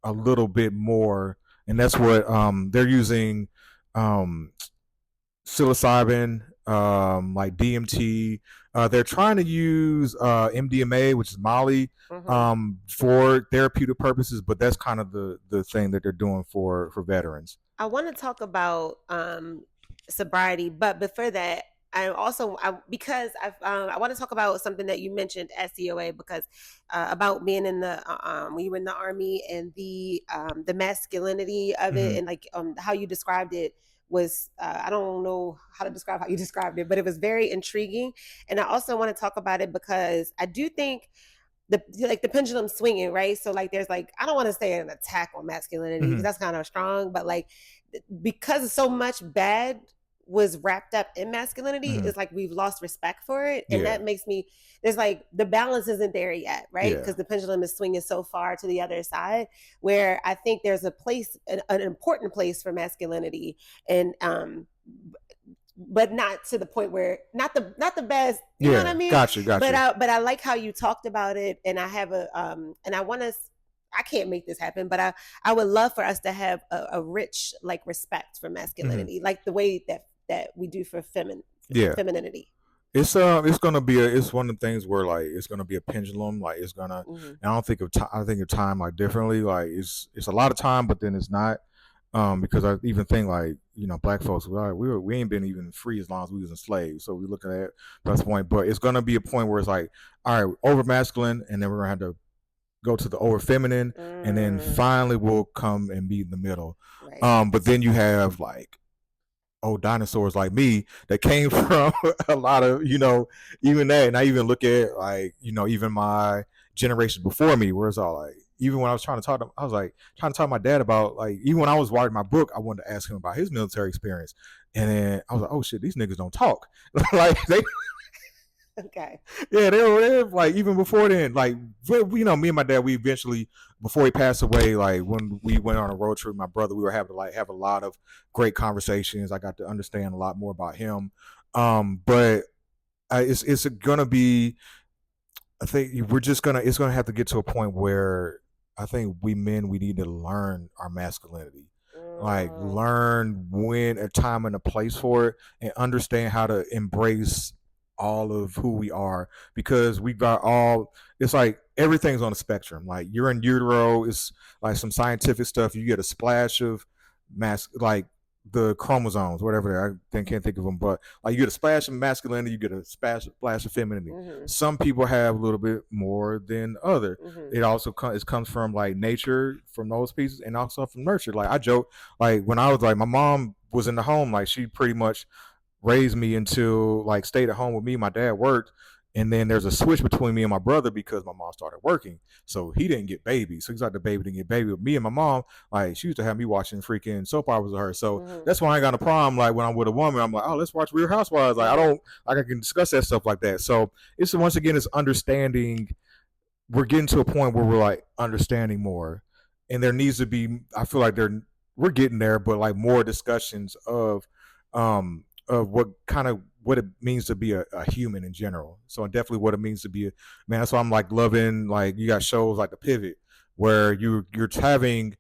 a little bit more, and that's what they're using. Um, Psilocybin, like DMT. They're trying to use MDMA, which is Molly, Mm-hmm. for therapeutic purposes, but that's kind of the thing that they're doing for veterans. I want to talk about sobriety, but before that, because I want to talk about something that you mentioned, SCOA, because about being in the when you were in the army and the masculinity of it, Mm-hmm. and like how you described it was I don't know how to describe how you described it, but it was very intriguing. And I also want to talk about it because I do think the pendulum swinging, right? So like there's like I don't want to say an attack on masculinity because Mm-hmm. that's kind of strong, but like because so much bad was wrapped up in masculinity, Mm-hmm. it's like we've lost respect for it, and Yeah, that makes me there's like the balance isn't there yet, right? yeah, Because the pendulum is swinging so far to the other side, where I think there's a place, an important place for masculinity, and but not to the point where not the best, you know what I yeah. mean? Got you, got you. But I like how you talked about it, and I have a and I want to. I can't make this happen, but I would love for us to have a rich like respect for Mm-hmm. masculinity, like the way that we do for Yeah. femininity. It's gonna be it's one of the things where like it's gonna be a pendulum. Like it's gonna. Hmm. And I don't think of time. I think of time like differently. Like it's a lot of time, but then it's not. Because I even think like black folks, we ain't been even free as long as we was enslaved. So we looking at that's the point. But it's gonna be a point where it's like, all right, over masculine, and then we're gonna have to go to the over feminine, and then Mm, finally we'll come and be in the middle. right. But then you have like old dinosaurs like me that came from a lot of even that, and I even look at like even my generation before me, where it's all like even when I was trying to talk to, I was like trying to talk to my dad about like even when I was writing my book, I wanted to ask him about his military experience, and then I was like, oh shit, these niggas don't talk. Like they Okay. yeah, they were like even before then, like me and my dad, we eventually before he passed away, like when we went on a road trip with my brother, we were having to like have a lot of great conversations. I got to understand a lot more about him. But it's gonna be I think we're just gonna it's gonna have to get to a point where I think we men we need to learn our masculinity, like Mm, learn when a time and a place for it, and understand how to embrace all of who we are because we got all. It's like everything's on a spectrum. Like you're in utero, it's like some scientific stuff. You get a splash of like the chromosomes, whatever can't think of them, but like you get a splash of masculinity, you get a splash of femininity. mm-hmm, Some people have a little bit more than other. mm-hmm, It also it comes from like nature, from those pieces, and also from nurture. Like I joke, like when I was like my mom was in the home, like she pretty much raised me until like stayed at home with me. My dad worked, and then there's a switch between me and my brother because my mom started working, so he didn't get baby. So he's like the baby didn't get baby. With me and my mom, like she used to have me watching freaking soap operas with her. So mm-hmm, that's why I ain't got a problem. Like when I'm with a woman, I'm like, oh, let's watch Real Housewives. Like I mm-hmm, don't like I can discuss that stuff like that. So it's once again it's understanding. We're getting to a point where we're like understanding more, and there needs to be. I feel like we're getting there, but like more discussions of what kind of what it means to be a human in general. So definitely what it means to be a man. That's why I'm like loving like you got shows like The Pivot where you're having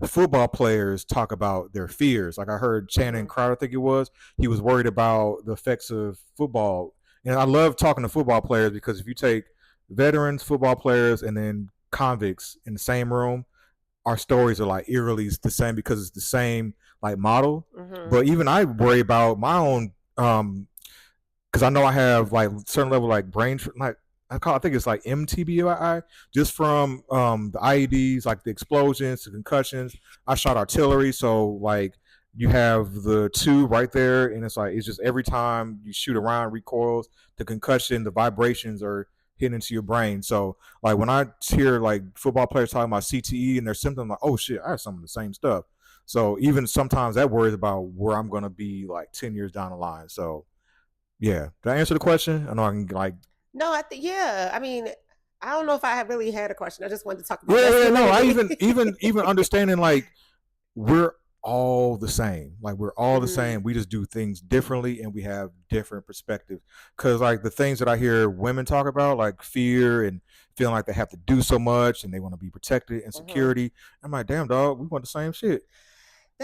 football players talk about their fears. Like I heard Channing mm-hmm, Crowder, I think it was, he was worried about the effects of football. And I love talking to football players because if you take veterans, football players, and then convicts in the same room, our stories are like eerily the same because it's the same like model. mm-hmm, But even I worry about my own because I know I have like certain level like brain like I think it's like MTBI, just from the IEDs, like the explosions, the concussions. I shot artillery, so like you have the two right there, and it's like it's just every time you shoot around recoils, the concussion, the vibrations are hitting into your brain. So like when I hear like football players talking about CTE and their symptoms, I'm like, oh shit, I have some of the same stuff. So even sometimes that worries about where I'm gonna be like 10 years down the line. So yeah, did I answer the question? I know I can like. No, I think yeah. I mean, I don't know if I have really had a question. I just wanted to talk about Yeah, yeah, no. I masculinity. even understanding like we're all the same. Like we're all the Mm, same. We just do things differently and we have different perspectives. Cause like the things that I hear women talk about, like fear and feeling like they have to do so much and they want to be protected and mhm. security. I'm like, damn dog, we want the same shit.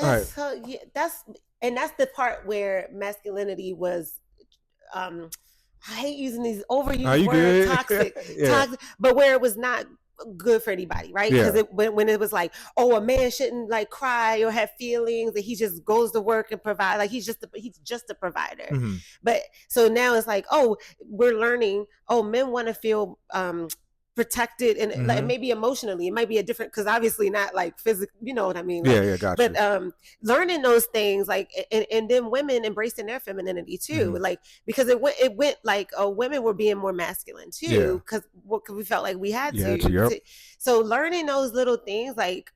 All That's right. so yeah, that's the part where masculinity was um I hate using these Are overused you word good? toxic, Yeah. toxic, but where it was not good for anybody, right? Because Yeah. when it was like, oh, a man shouldn't like cry or have feelings, that he just goes to work and provide, like he's just a provider. Mm-hmm. But so now it's like, oh, we're learning, oh, men want to feel protected and like Mm-hmm. maybe emotionally it might be a different because obviously not like physical, you know what I mean, Yeah, like yeah, got but you. learning those things like and then women embracing their femininity too, Mm-hmm. like because it went like women were being more masculine too Yeah. because we felt like we had Yeah, to yep. to so learning those little things like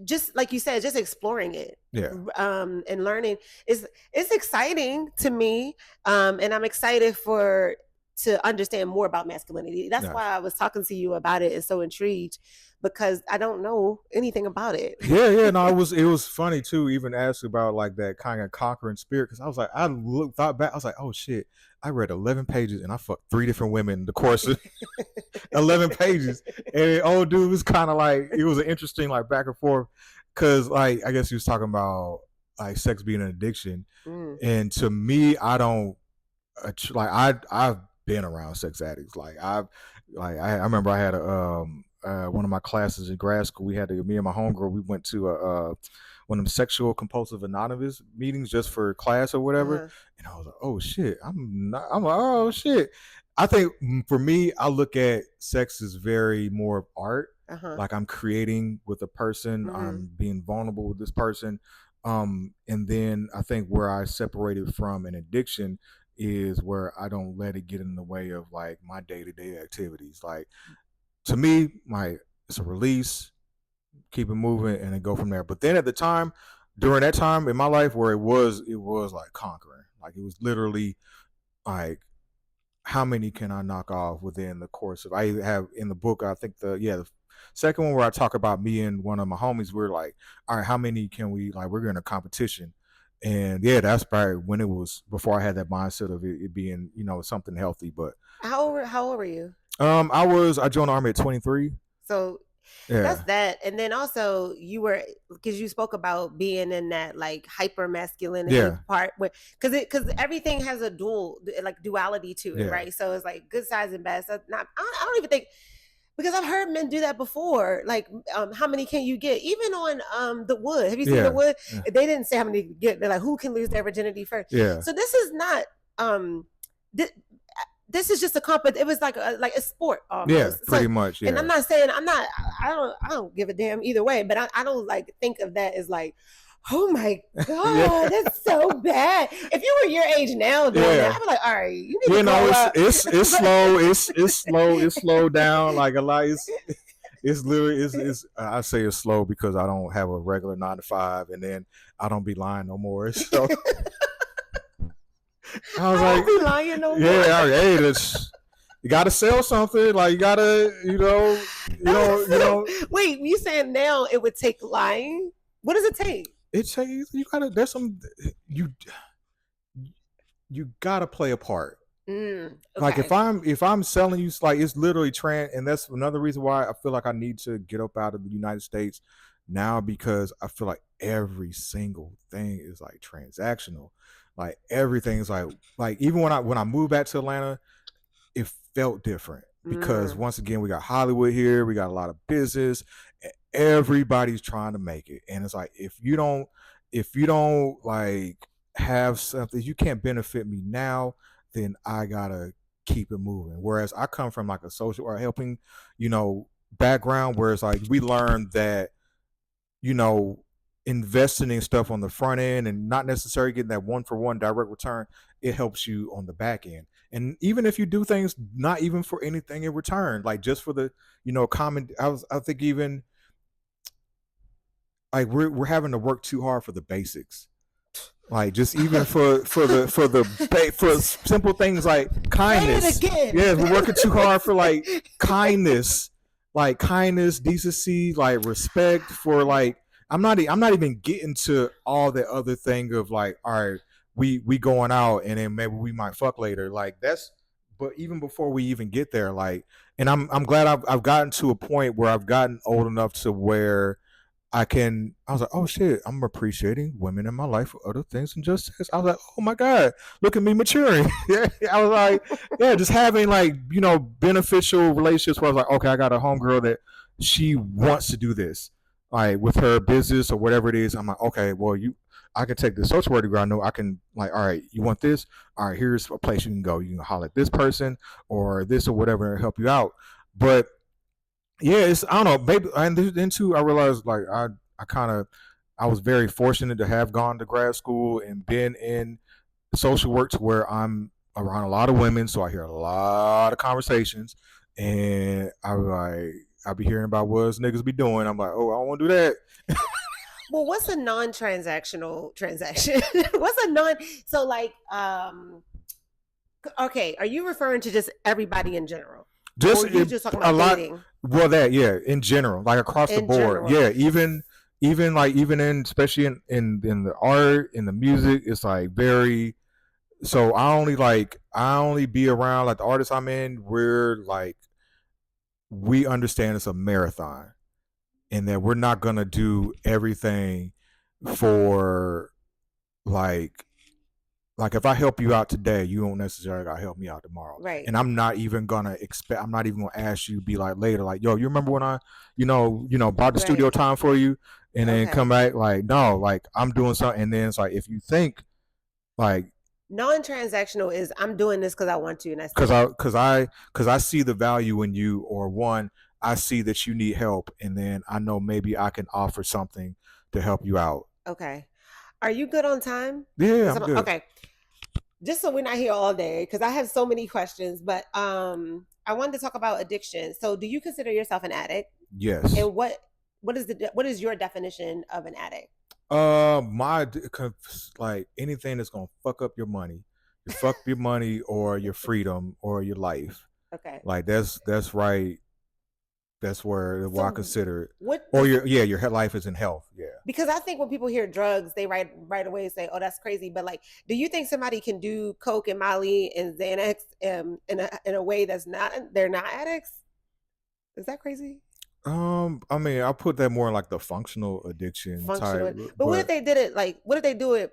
just like you said, just exploring it Yeah. and learning is it's exciting to me, and I'm excited for to understand more about masculinity. That's why Gotcha. I was talking to you about it and so intrigued because I don't know anything about it. Yeah, yeah, no, it was funny too. Even ask about like that kind of conquering spirit because I was like, thought back, I was like, oh shit, I read 11 pages and I fucked three different women in the course of 11 pages, and old dude was kind of like it was an interesting like back and forth because like I guess he was talking about like sex being an addiction, Mm, and to me, I don't like I've been around sex addicts. I remember I had a one of my classes in grad school. We had to me and my homegirl. We went to one of them sexual compulsive anonymous meetings just for class or whatever. uh-huh, And I was like, oh shit, I'm not. I'm like, oh shit. I think for me, I look at sex as very more of art. uh-huh. Like I'm creating with a person. Mm-hmm. I'm being vulnerable with this person. And then I think where I separated from an addiction is where I don't let it get in the way of like my day to day activities. Like to me, my it's a release, keep it moving, and then go from there. But then at the time, during that time in my life where it was like conquering. Like it was literally like how many can I knock off within the course of I have in the book I think the second one where I talk about me and one of my homies we're like all right how many can we like we're in a competition and yeah that's probably when it was before I had that mindset of it being something healthy but How old were you? I joined the army at 23. So that's Yeah, that. And then also you were because you spoke about being in that like hyper masculinity yeah, part where because everything has a duality to it, yeah, right? So it's like good sides and bad sides. Not I don't even think because I've heard men do that before. Like, how many can you get? Even on the Wood. Have you seen the yeah, Wood? yeah, They didn't say how many to get. They're like, who can lose their virginity first? yeah, So this is not um th- this is just a it was like a sport yeah, almost. pretty So much, and I'm yeah. not saying I don't give a damn either way, but I don't like think of that as like, oh my Yeah, god, that's so bad. If you were your age now doing that, yeah. I'd be like, all right, you need to You know, grow it's up. it's it's But slow. It's slow. It's slowed down. Like a lot. It's literally it's I say it's slow because I don't have a regular 9 to 5, and then I don't be lying no more. So I was I like, don't be lying no more. yeah, hey, that's you got to sell something. Like you got to, Wait, you saying now it would take lying? What does it take? it's you got to. There's some you you got to play a part. Like if Okay. I'm selling you like it's literally and that's another reason why I feel like I need to get up out of the United States now because I feel like every single thing is like transactional. Like everything is like even when I moved back to Atlanta, it felt different because Mm, once again we got Hollywood here, we got a lot of business, and everybody's trying to make it. And it's like if you don't like have something you can't benefit me now, then I gotta keep it moving. Whereas I come from like a social or helping, background where it's like we learned that, you know, investing in stuff on the front end and not necessarily getting that one for one direct return, it helps you on the back end. And even if you do things not even for anything in return, like just for the, common, I think even like we're having to work too hard for the basics. Like just even for simple things like kindness. Yeah, we're working too hard for kindness, like kindness, decency, like respect for like. I'm not even getting to all the other thing of like, all right, we going out and then maybe we might fuck later. Like that's, but even before we even get there, like, and I'm glad I've gotten to a point where I've gotten old enough to where I was like, oh shit, I'm appreciating women in my life for other things than just sex. I was like, oh my God, look at me maturing. Yeah, I was like, yeah, just having like, beneficial relationships where I was like, okay, I got a homegirl that she wants to do this, like with her business or whatever it is. I'm like, okay, well, I can take the social work degree. I know I can, like, all right, you want this? All right, here's a place you can go. You can holler at this person or this or whatever and help you out. But yeah, it's, I don't know, maybe. And then too, I realized like I kind of, I was very fortunate to have gone to grad school and been in social work to where I'm around a lot of women, so I hear a lot of conversations, and I be hearing about what niggas be doing. I'm like, oh, I don't want to do that. Well, what's a non-transactional transaction? What's a non? So like, okay, are you referring to just everybody in general, Just or are you just talking a about lot. dating Well, that, yeah, in general, like across the in board, general? yeah, even like even in especially in the art, in the music, it's like very. So I only be around like the artists I'm in. We're like, we understand it's a marathon and that we're not gonna do everything for like if I help you out today, you don't necessarily gotta help me out tomorrow. Right. And I'm not even gonna expect. I'm not even gonna ask you. Be like later, like, yo, you remember when I, bought the studio Right. time for you, and then come Okay. back like, no, like I'm doing something. And then it's like, if you think like, Non-transactional is I'm doing this because I want to, and that's cause it. I see the value in you, or one, I see that you need help, and then I know maybe I can offer something to help you out. Okay. Are you good on time? Yeah, Because I'm I'm good. okay. Just so we're not here all day, because I have so many questions. But I wanted to talk about addiction. So, do you consider yourself an addict? Yes. And what is your definition of an addict? My like anything that's gonna fuck up your money, or your freedom or your life. Okay. Like that's right. That's where I So, consider it. what Or does your life is in health. Yeah. because I think when people hear drugs, they right away say, "Oh, that's crazy." But like, do you think somebody can do coke and Molly and Xanax in a way that's not they're not addicts? Is that crazy? I mean, I put that more in like the functional addiction type, Functional. But what if but they did it like? What if they do it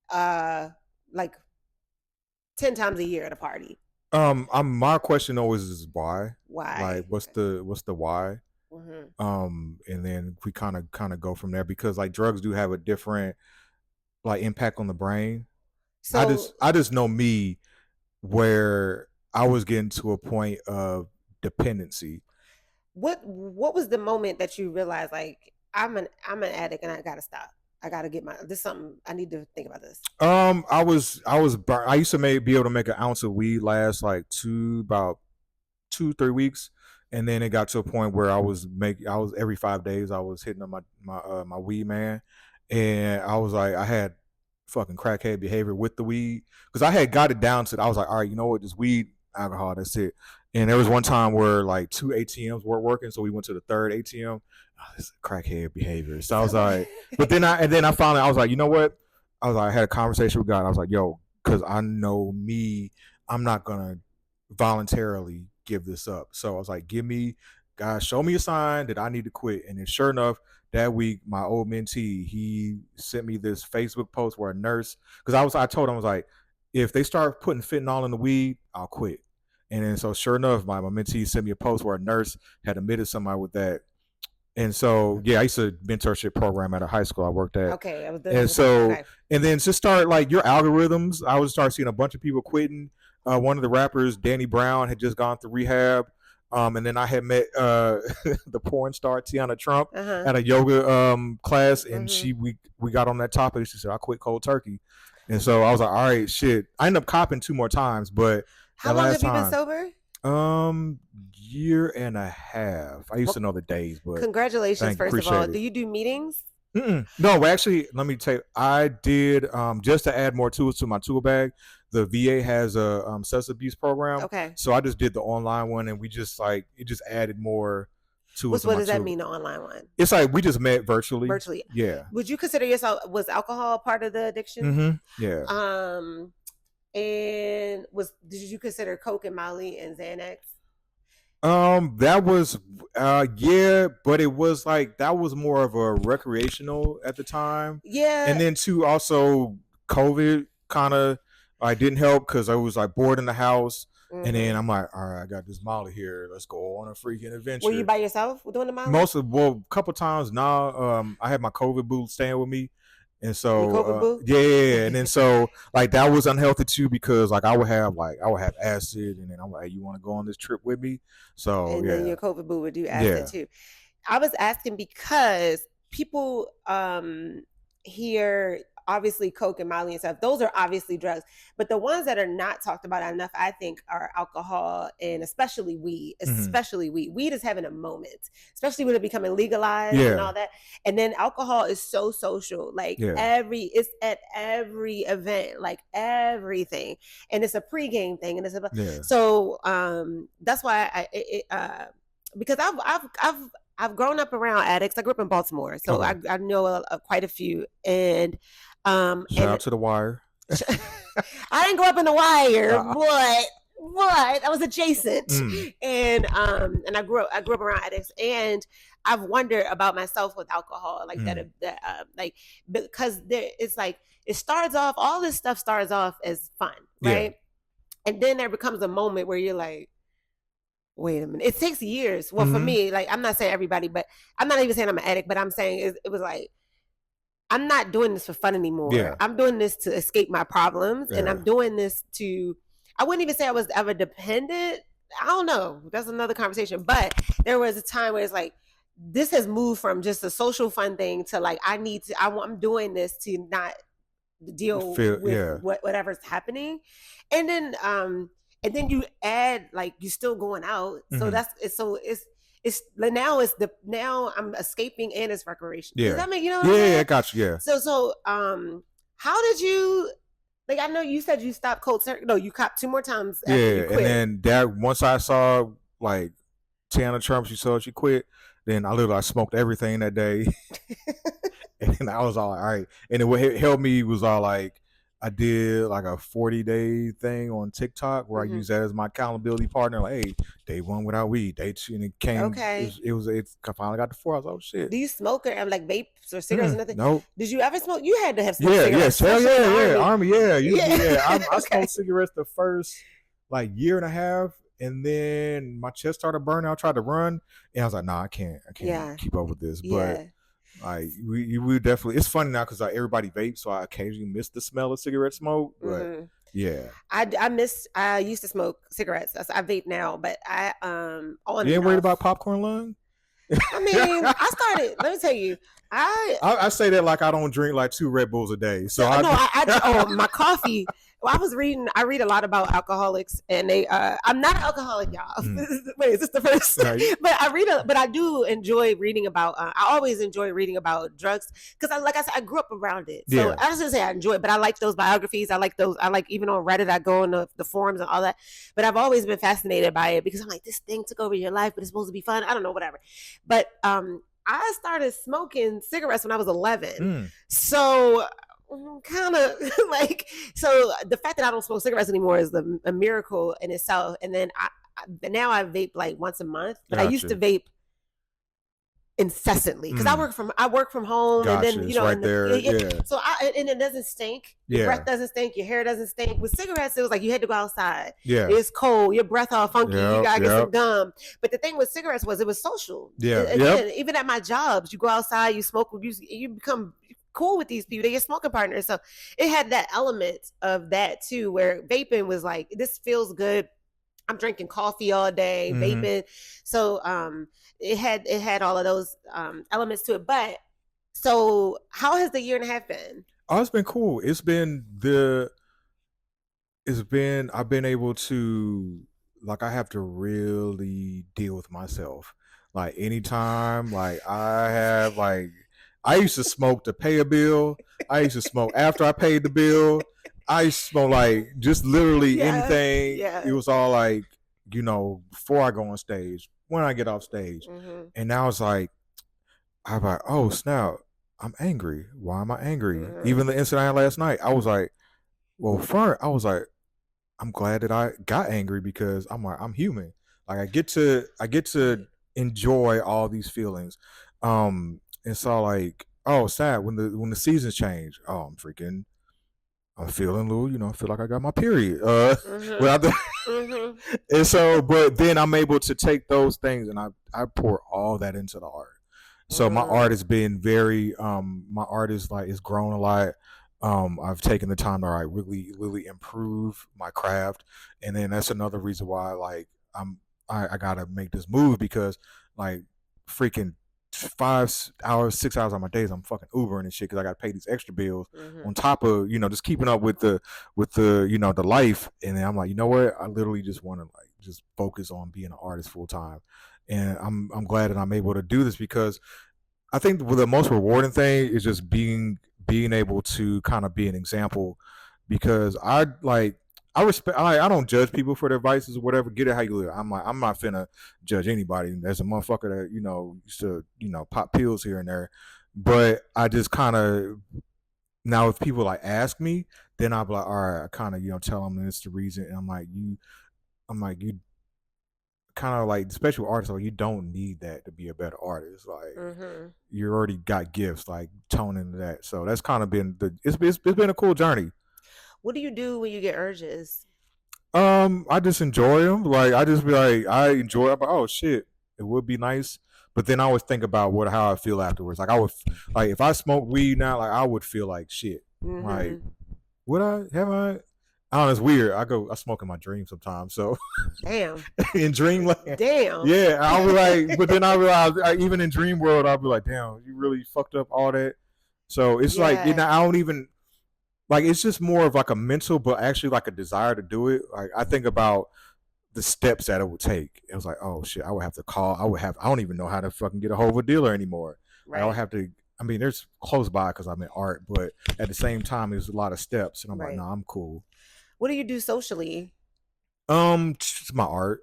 uh like 10 times a year at a party? my question always is why. Like, Why? what's the why? Hmm. And then we kind of go from there because like drugs do have a different like impact on the brain. I just So I just know me where I was getting to a point of dependency. what was the moment that you realized like I'm an addict and I gotta stop. I gotta get my this is something I need to think about this. I was I used to be able to make an ounce of weed last like about 2 3 weeks, and then it got to a point where I was every 5 days I was hitting up my weed man, and I was like I had fucking crackhead behavior with the weed because I had got it down to I was like, all right, you know what, just weed, alcohol, that's it. And there was one time where like two ATMs weren't working, so we went to the third ATM. Oh, this is crackhead behavior. So I was like, but then I finally I was like, you know what? I was like, I had a conversation with God. I was like, yo, because I know me, I'm not gonna voluntarily give this up. So I was like, give me, God, show me a sign that I need to quit. And then sure enough, that week, my old mentee, he sent me this Facebook post where a nurse, because I told him, I was like, if they start putting fentanyl in the weed, I'll quit. And then so sure enough, my mentee sent me a post where a nurse had admitted somebody with that. And so yeah, I used to mentorship program at a high school I worked at. Okay, that was And the question. so Okay. and then just start like your algorithms, I would start seeing a bunch of people quitting. one of the rappers, Danny Brown, had just gone through rehab. And then I had met the porn star Tiana Trump at a yoga class, and we got on that topic. She said, "I quit cold turkey," and so I was like, "All right, shit." I ended up copping 2 more times, but how long have you been sober? Year and a half. I used to know the days, but congratulations, first of all. Do you do meetings? No, actually, let me tell you, I did just to add more tools to my tool bag. The VA has a substance abuse program. Okay. So I just did the online one, and we just it just added more tools. What does that mean, the online one? It's like we just met virtually. Virtually. Yeah. Would you consider yourself, was alcohol part of the addiction? Yeah. And did you consider Coke and Molly and Xanax? That was yeah, but it was like that was more of a recreational at the time. Yeah. And then too, also COVID kind of didn't help because I was like bored in the house. And then I'm like, all right, I got this Molly here. Let's go on a freaking adventure. Were you by yourself doing the Molly? A couple times now. I had my COVID boo staying with me. And so yeah, and then so like that was unhealthy too because like I would have acid, and then I'm like, hey, you want to go on this trip with me? So and then your COVID boo would do acid too. I was asking because people here, obviously Coke and Molly and stuff, those are obviously drugs, but the ones that are not talked about enough, I think, are alcohol and especially weed. Weed is having a moment, especially with it becoming legalized and all that. And then alcohol is so social, like it's at every event, like everything, and it's a pregame thing, and it's so that's why because I've grown up around addicts. I grew up in Baltimore, so I know quite a few. And shout out to The Wire. I didn't grow up in The Wire, but I was adjacent. And I grew up around addicts, and I've wondered about myself with alcohol, like like because it's like it starts off. All this stuff starts off as fun, right? And then there becomes a moment where you're like, wait a minute. It takes years. Well, for me, like, I'm not saying everybody, but I'm not even saying I'm an addict, but I'm saying it was like, I'm not doing this for fun anymore. I'm doing this to escape my problems. And I'm doing this I wouldn't even say I was ever dependent. I don't know. That's another conversation. But there was a time where it's like, this has moved from just a social fun thing to like, I'm doing this to not deal with whatever's happening. And then you add like you're still going out, so now I'm escaping and it's recreation. Does that make I got you. So how did you, like, I know you said you stopped cold turkey. No, you copped 2 more times after you quit. And then once I saw like Tiana Trump, she quit, then I smoked everything that day. And I was all like, all right. And then what helped me was all like, I did like a 40-day thing on TikTok where I used that as my accountability partner. Like, hey, day 1 without weed, day 2, and it came. Okay. It finally got to 4. I was like, oh shit. Do you smoke or like vapes or cigarettes or nothing? Nope. Did you ever smoke? You had to have smoked cigarettes. Hell yeah. Army, I smoked cigarettes the first like year and a half, and then my chest started burning. I tried to run, and I was like, nah, I can't keep up with this. But like we definitely, it's funny now because like everybody vapes, so I occasionally miss the smell of cigarette smoke. But I used to smoke cigarettes. I vape now, but I you ain't worried about popcorn lung? I mean, I started. Let me tell you, I say that like I don't drink like 2 Red Bulls a day. So my coffee. Well, I read a lot about alcoholics, and I'm not an alcoholic, y'all. Wait, is this the first? Right. But I do enjoy reading about, I always enjoy reading about drugs because like I said, I grew up around it. So I was gonna say I enjoy it, but I like those biographies. I like even on Reddit, I go on the forums and all that, but I've always been fascinated by it because I'm like, this thing took over your life, but it's supposed to be fun. I don't know, whatever. But, I started smoking cigarettes when I was 11. So kind of like, so the fact that I don't smoke cigarettes anymore is a miracle in itself. And then now I vape like once a month, but I used to vape incessantly because I work from home, and then so and it doesn't stink. Your breath doesn't stink, your hair doesn't stink. With cigarettes, it was like you had to go outside. It's cold, your breath all funky, you gotta get some gum. But the thing with cigarettes was it was social. Again, even at my jobs, you go outside, you smoke, you become cool with these people. They get smoking partners. So it had that element of that too, where vaping was like, this feels good. I'm drinking coffee all day, Mm-hmm. vaping. So it had all of those elements to it. But so how has the year and a half been? Oh, it's been cool. I've been able to, like, I have to really deal with myself. Like anytime, like I used to smoke to pay a bill. I used to smoke after I paid the bill. I used to smoke like just literally Yeah, anything. yeah. It was all like, before I go on stage, when I get off stage. Mm-hmm. And now it's like, I'm like, oh snap, I'm angry. Why am I angry? Mm-hmm. Even the incident I had last night, I was like, well, first I was like, I'm glad that I got angry because I'm like, I'm human. Like I get to enjoy all these feelings. And so like, oh, sad when the seasons change. Oh, I'm feeling a little, I feel like I got my period. Mm-hmm. Without the Mm-hmm. and so, but then I'm able to take those things and I pour all that into the art. So my art Mm. has been very my art is like it's grown a lot. I've taken the time to like really improve my craft, and then that's another reason why like I gotta make this move because like freaking 5 hours, 6 hours on my days, I'm fucking Ubering and shit because I got to pay these extra bills Mm-hmm. on top of just keeping up with the the life. And then I'm like, you know what? I literally just want to like just focus on being an artist full time, and I'm glad that I'm able to do this because I think the most rewarding thing is just being able to kind of be an example because I respect. I don't judge people for their vices or whatever. Get it how you live. I'm not finna judge anybody. There's a motherfucker that used to pop pills here and there, but I just kind of now if people like ask me, then I'll be like, all right, I kind of tell them it's the reason, and I'm like you kind of like special artists. Like you don't need that to be a better artist. Like Mm-hmm. you already got gifts. Like tone into that. So that's kind of been it's been a cool journey. What do you do when you get urges? I just enjoy them. Like I just be like, I enjoy. I'm like, oh shit, it would be nice. But then I always think about how I feel afterwards. Like I would, like if I smoke weed now, like I would feel like shit. Like Mm-hmm. would I have I don't know, it's weird. I smoke in my dreams sometimes. So Damn. in dreamland, Damn. yeah, I'll be like, but then I realize even in dream world, I'll be like, damn, you really fucked up all that. So it's like, Yeah. I don't even like. It's just more of like a mental, but actually like a desire to do it. Like I think about the steps that it would take. It was like, oh shit, I would have to call. I don't even know how to fucking get a hold of a dealer anymore. Like I would Right. have to. I mean, there's close by because I'm in art, but at the same time, there's a lot of steps, and I'm like, no, Right. I'm cool. What do you do socially? It's my art.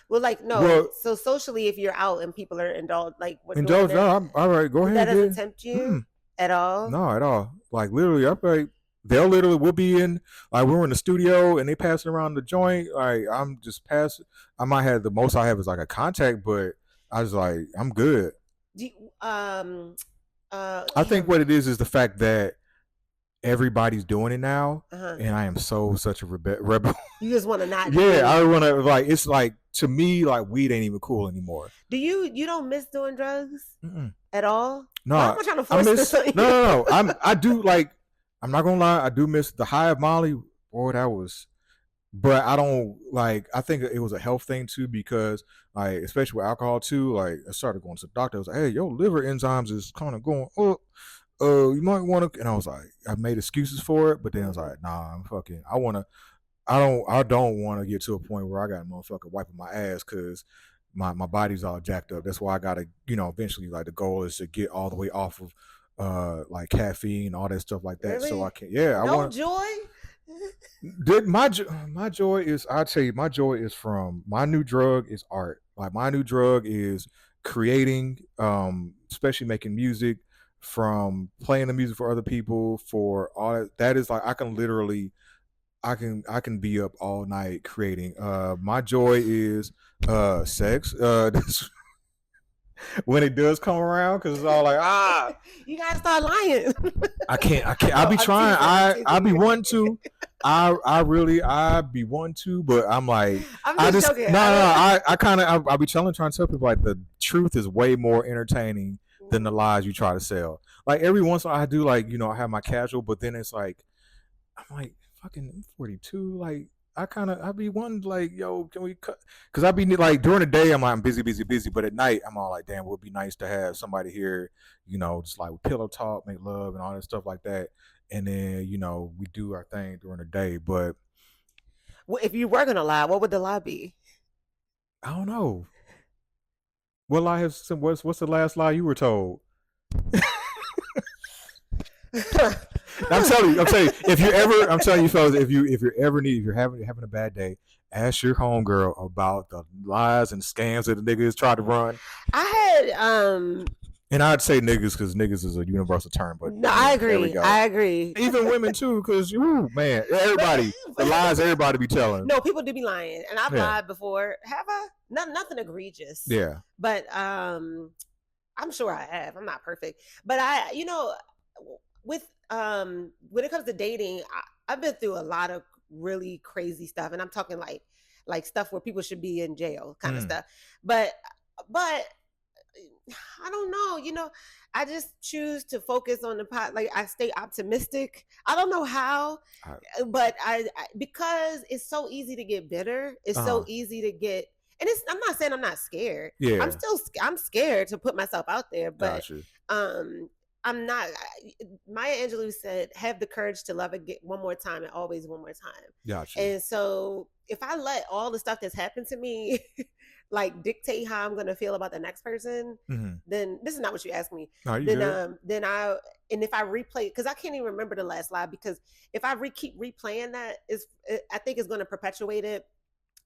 Well, like no. Well, So socially, if you're out and people are indulged, like what doing indulge. No, their, all right. Go that ahead. doesn't Yeah. tempt you Mm-mm. at all. No, at all. Like literally, I'm like we'll be in like we're in the studio and they passing around the joint. Like I'm just passing. I might have the most I have is like a contact, but I was like I'm good. Do you, I think damn. what it is the fact that everybody's doing it now, Uh-huh. and I am such a rebel. You just want to not Yeah, do I it. want to like it's like to me like weed ain't even cool anymore. Do you don't miss doing drugs Mm-mm. at all? Why am No, I trying to I force this miss on no you? no no. I do like I'm not gonna lie. I do miss the high of Molly. Boy, that was. But I don't like. I think it was a health thing too because like especially with alcohol too. Like I started going to the doctor. I was like, hey, your liver enzymes is kind of going up. You might want to. And I was like, I made excuses for it, but then I was Mm-hmm. like, nah, I'm fucking. I want to. I don't want to get to a point where I got a motherfucker wiping my ass because my body's all jacked up. That's why I gotta, eventually like the goal is to get all the way off of like caffeine, all that stuff like that. So I Really? can I No want joy? did my joy is I tell you my joy is from my new drug is art. Like my new drug is creating, especially making music, from playing the music for other people, for all that is like I can literally I can be up all night creating. My joy is sex. When it does come around, because it's all like You gotta start lying. I can't. I'll No, be I'm trying. teasing. I'm I be teasing. wanting to. I be wanting to, but I'm like I'm I just just joking. no I no. don't. I kind of I be trying to tell people like the truth is way more entertaining than the lies you try to sell. like every once in a while I do like I have my casual, but then it's like I'm like fucking I'm 42, like. I be wanting like, yo, can we cut? Because I be like during the day I'm like I'm busy, busy, busy, but at night I'm all like, damn, it would be nice to have somebody here, just like with pillow talk, make love, and all that stuff like that. And then we do our thing during the day, but Well, if you were gonna lie, what would the lie be? I don't know. What lie has some? What's the last lie you were told? I'm telling you. If you ever, I'm telling you, fellas, if you're having a bad day, ask your homegirl about the lies and scams that the niggas try to run. I had And I'd say niggas because niggas is a universal term, but no, I there we agree. go. I agree. Even women too, because man, everybody the lies everybody be telling. No, people do be lying, and I've Yeah. lied before. Have I? Nothing egregious. Yeah. But I'm sure I have. I'm not perfect, but I, with when it comes to dating, I've been through a lot of really crazy stuff, and I'm talking like stuff where people should be in jail kind of stuff. But I don't know, I just choose to focus on the pot. Like I stay optimistic. I don't know how, but I because it's so easy to get bitter. It's so easy to get, and I'm not saying I'm not scared. Yeah. I'm scared to put myself out there, but Gotcha. I'm not. Maya Angelou said, "Have the courage to love again one more time and always one more time." Gotcha. And so, if I let all the stuff that's happened to me, like dictate how I'm gonna feel about the next person, then this is not what you asked me. No, you then good. and if I replay, because I can't even remember the last lie, because if I keep replaying that, I think it's gonna perpetuate it.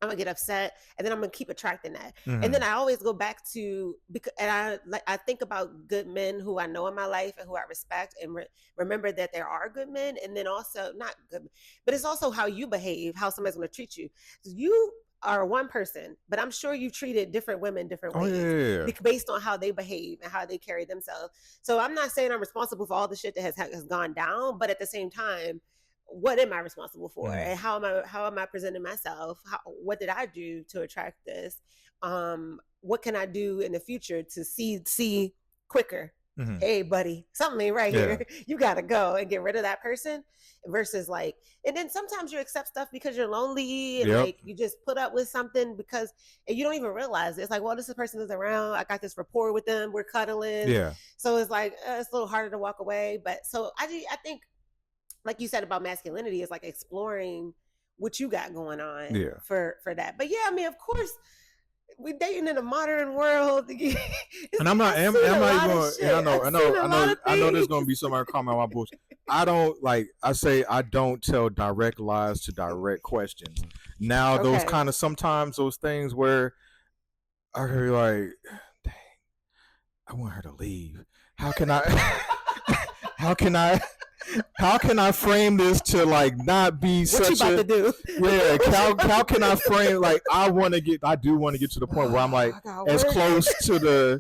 I'm gonna get upset, and then I'm gonna keep attracting that. And then I always go back to, because and I think about good men who I know in my life and who I respect, and remember that there are good men, and then also not good, but it's also how you behave, how somebody's gonna treat you. You are one person, but I'm sure you've treated different women different ways based on how they behave and how they carry themselves. So I'm not saying I'm responsible for all the shit that has gone down, but at the same time, what am I responsible for, and how am I presenting myself? What did I do to attract this? What can I do in the future to see quicker? Hey, buddy, something ain't right here. You gotta go and get rid of that person. Versus like, and then sometimes you accept stuff because you're lonely, and like you just put up with something because, and you don't even realize it. It's like, well, this person is around. I got this rapport with them. We're cuddling. Yeah. So it's like it's a little harder to walk away. But so I think, like you said about masculinity, is like exploring what you got going on for that. But yeah, I mean, of course, we dating in a modern world. And I'm not, I'm not even going, I know there's going to be somebody comment on my bullshit. I don't, like I say, I don't tell direct lies to direct questions. Now, those kind of, sometimes those things where I hear like, dang, I want her to leave. How can I, how can I frame this to like not be what such you about a to do? Yeah, how can I frame, like I do want to get to the point where I'm like as close to the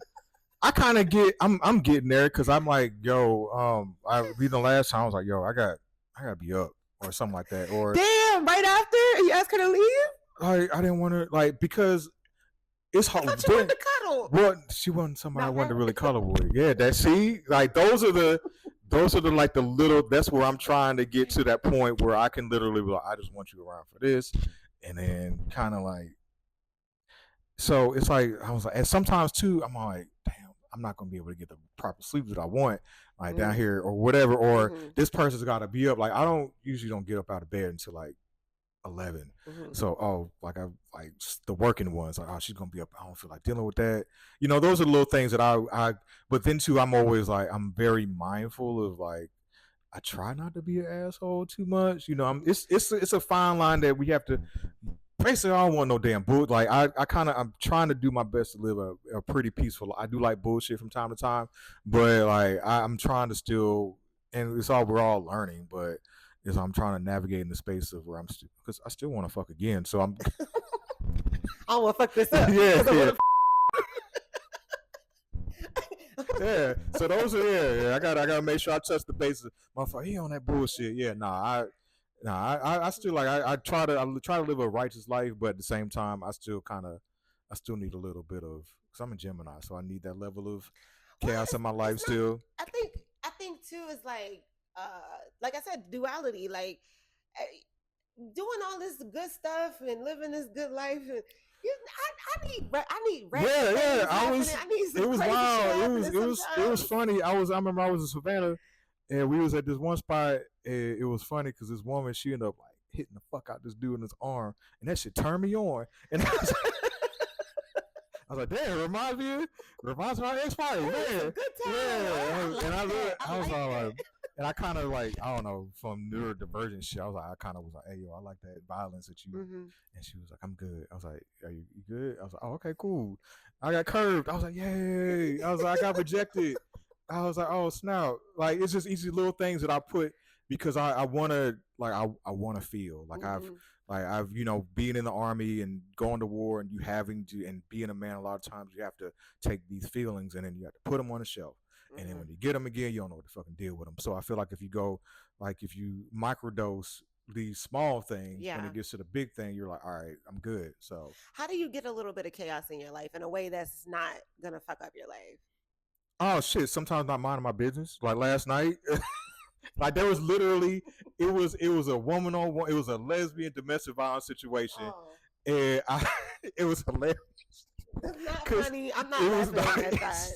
I'm getting there, because I'm like, yo, I read the last time I was like, yo, I gotta be up or something like that. Or damn, right after you ask her to leave? I didn't want to, like, because it's hard. I thought you wanted to cuddle. Well, she wasn't somebody I wanted to really cuddle with. Yeah, that, see, like those are the like the little, that's where I'm trying to get to that point where I can literally be like, I just want you around for this, and then kind of like, so it's like, I was like, and sometimes too, I'm like, damn, I'm not gonna be able to get the proper sleep that I want, like down here or whatever, or this person's got to be up. Like I usually don't get up out of bed until like 11. So like I like the working ones, like, oh, she's gonna be up, I don't feel like dealing with that. Those are the little things that I but then too, I'm always like, I'm very mindful of, like, I try not to be an asshole too much. It's a fine line that we have to, basically, I don't want no damn bull. Like I'm trying to do my best to live a pretty peaceful life. I do like bullshit from time to time, but like I'm trying to still, and we're all learning, but is I'm trying to navigate in the space of where I'm still, because I still want to fuck again. So I'm I don't want to fuck this up. yeah. Yeah. So those are, I gotta make sure I touch the bases. Motherfucker, he on that bullshit. Yeah, I still, like, I try to live a righteous life, but at the same time, I still need a little bit of, because I'm a Gemini, so I need that level of chaos in my life still. I think too is like I said, duality. Like doing all this good stuff and living this good life. And I need random Yeah. things happening. I need some It was crazy shit wild. happening It was sometimes. funny. I remember I was in Savannah, and we was at this one spot. And it was funny because this woman, she ended up like hitting the fuck out this dude in his arm, and that shit turned me on. And I was like, damn, reminds me of my ex-party, Ooh, it's a man. good time. Yeah, Like and that. I was like all that. like, and I kind of like, I don't know, from neurodivergent shit, I was like, I kind of was like, hey, yo, I like that violence that you, Mm-hmm. and she was like, I'm good. I was like, are you good? I was like, oh, okay, cool. I got curved. I was like, yay. I was like, I got rejected. I was like, oh, snap. Like, it's just easy little things that I put because I want to, like, I want to feel like Mm-hmm. I've, being in the army and going to war and you having to, and being a man, a lot of times you have to take these feelings and then you have to put them on the shelf. And then when you get them again, you don't know what to fucking deal with them. So I feel like if you go, like if you microdose these small things, Yeah. when it gets to the big thing, you're like, all right, I'm good. So how do you get a little bit of chaos in your life in a way that's not gonna fuck up your life? oh shit, sometimes not minding my business. Like last night, like there was literally it was a woman on one, it was a lesbian domestic violence situation, and it was hilarious. That's not 'Cause funny. I'm not it was laughing not- at that.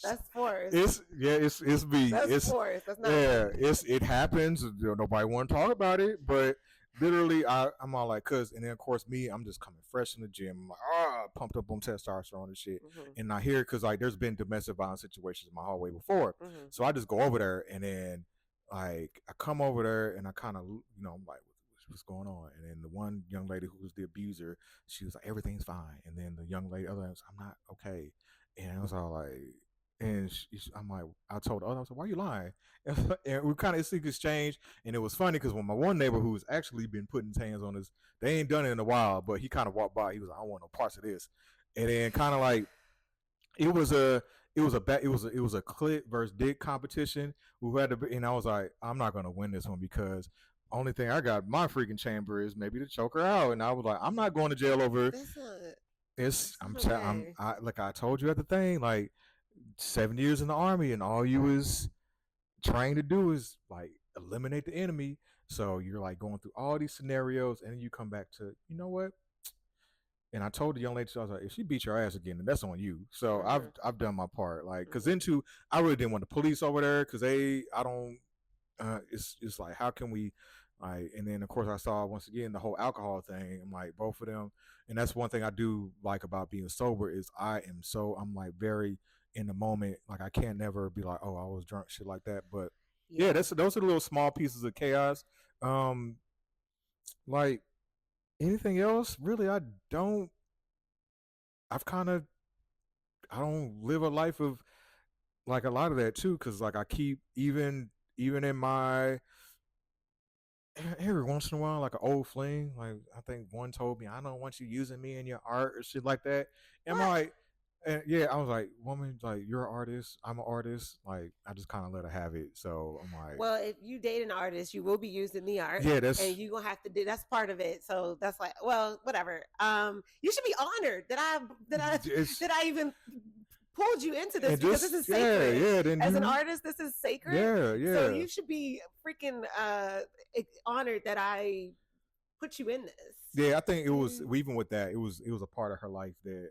That's Forrest. It's me. That's Forrest. That's not Yeah, funny. it happens. Nobody want to talk about it, but literally, I'm all like, cause, and then of course me, I'm just coming fresh in the gym, I'm like, pumped up on testosterone and shit, and I hear because like there's been domestic violence situations in my hallway before, so I just go over there, and then like I come over there, and I kind of, I'm like, what's going on? And then the one young lady who was the abuser, she was like, everything's fine, and then the young lady, other was, I'm not okay, and I was all like. And I'm like, I told her, I was like, why are you lying? And we kind of exchange, and it was funny because when my one neighbor who's actually been putting his hands on this, they ain't done it in a while, but he kind of walked by. He was like, I don't want no parts of this. And then kind of like it was a clit versus dick competition. Who had to be, and I was like, I'm not gonna win this one because only thing I got in my freaking chamber is maybe to choke her out. And I was like, I'm not going to jail over. Like I told you at the thing, like 7 years in the army, and all you was trying to do is like eliminate the enemy. So you're like going through all these scenarios, and then you come back to, you know what? And I told the young lady, I was like, if she beat your ass again, then that's on you. So I've done my part, like, because into I really didn't want the police over there because I don't. It's like, how can we, like, and then of course I saw once again the whole alcohol thing. I'm like, both of them, and that's one thing I do like about being sober is I'm like very in the moment. Like I can't never be like, oh, I was drunk, shit like that. But yeah, those are the little small pieces of chaos. Like anything else, really, I don't. I've kind of I don't live a life of like a lot of that too, because like I keep even in my every once in a while, like an old fling. Like I think one told me, I don't want you using me in your art or shit like that. And I'm like, and yeah, I was like, woman, like you're an artist, I'm an artist. Like I just kind of let her have it. So I'm like, well, if you date an artist, you will be using the art. yeah, that's and you gonna have to do. That's part of it. So that's like, well, whatever. You should be honored that I even pulled you into this because this is sacred. Yeah, then as an artist, this is sacred. Yeah. So you should be freaking honored that I put you in this. Yeah, I think it was even with that, it was a part of her life that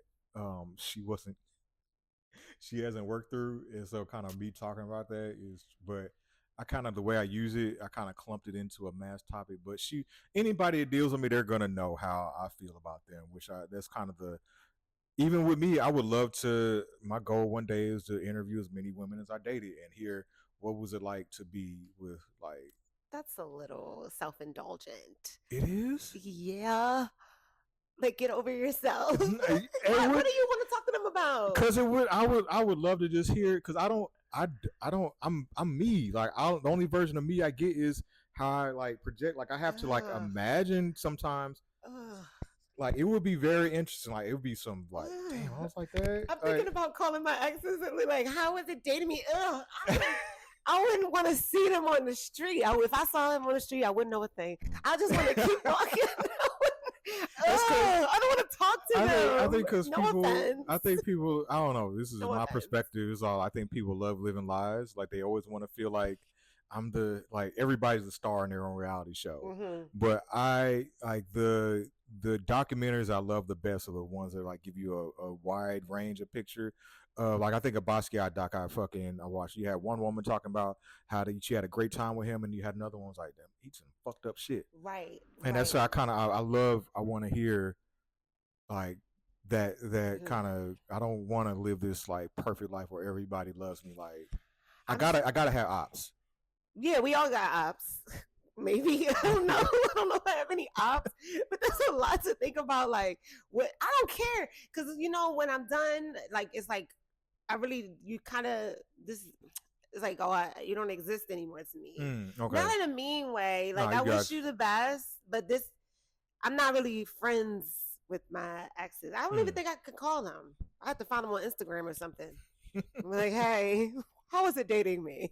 she hasn't worked through, and so kind of me talking about that is, but I kind of the way I use it, I kind of clumped it into a mass topic. But anybody that deals with me, they're gonna know how I feel about them, that's kind of the. Even with me, I would love to. My goal one day is to interview as many women as I dated and hear what was it like to be with like. That's a little self-indulgent. It is. Yeah. Like, get over yourself. What do you want to talk to them about? Because I would love to just hear it. Because I'm me. Like the only version of me I get is how I like project. Like I have to like imagine sometimes. Like it would be very interesting. Like it would be some like, damn, I was like that. I'm thinking about calling my exes and like, how was it dating me? I wouldn't want to see them on the street. If I saw them on the street, I wouldn't know a thing. I just want to keep walking. That's because I don't want to talk to I them. think because No offense. people, I don't know. This is No my offense. perspective. Is all. I think people love living lives. Like they always want to feel like everybody's the star in their own reality show. Mm-hmm. But I like the documentaries I love the best are the ones that like give you a wide range of picture. Like I think a Basquiat doc I watched. You had one woman talking about how she had a great time with him, and you had another one was like, "Damn, eat some fucked up shit." Right. And that's Right. how I love. I want to hear like that Mm-hmm. kind of. I don't want to live this like perfect life where everybody loves me. Like I'm. I gotta have ops. Yeah, we all got ops. Maybe I don't know. I don't know if I have any ops, but there's a lot to think about. Like, what I don't care because when I'm done, like it's like I really you kind of this. It's like you don't exist anymore to me. Okay. Not in a mean way. No, Like I you wish got you the best, but this I'm not really friends with my exes. I don't even think I could call them. I have to find them on Instagram or something. I'm like, hey, how was it dating me?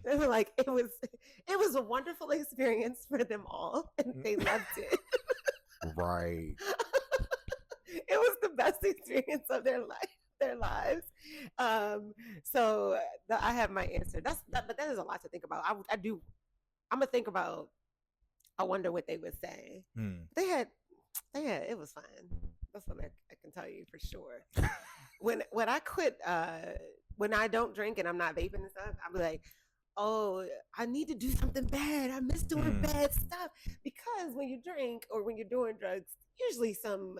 They were like, it was a wonderful experience for them all, and they loved it. right. It was the best experience of their lives. Um, so I have my answer. But that is a lot to think about. I do. I'm gonna think about. I wonder what they would say. They had. It was fun. That's what I can tell you for sure. When I quit, when I don't drink and I'm not vaping and stuff, I'm like, oh, I need to do something bad. I miss doing bad stuff because when you drink or when you're doing drugs, usually some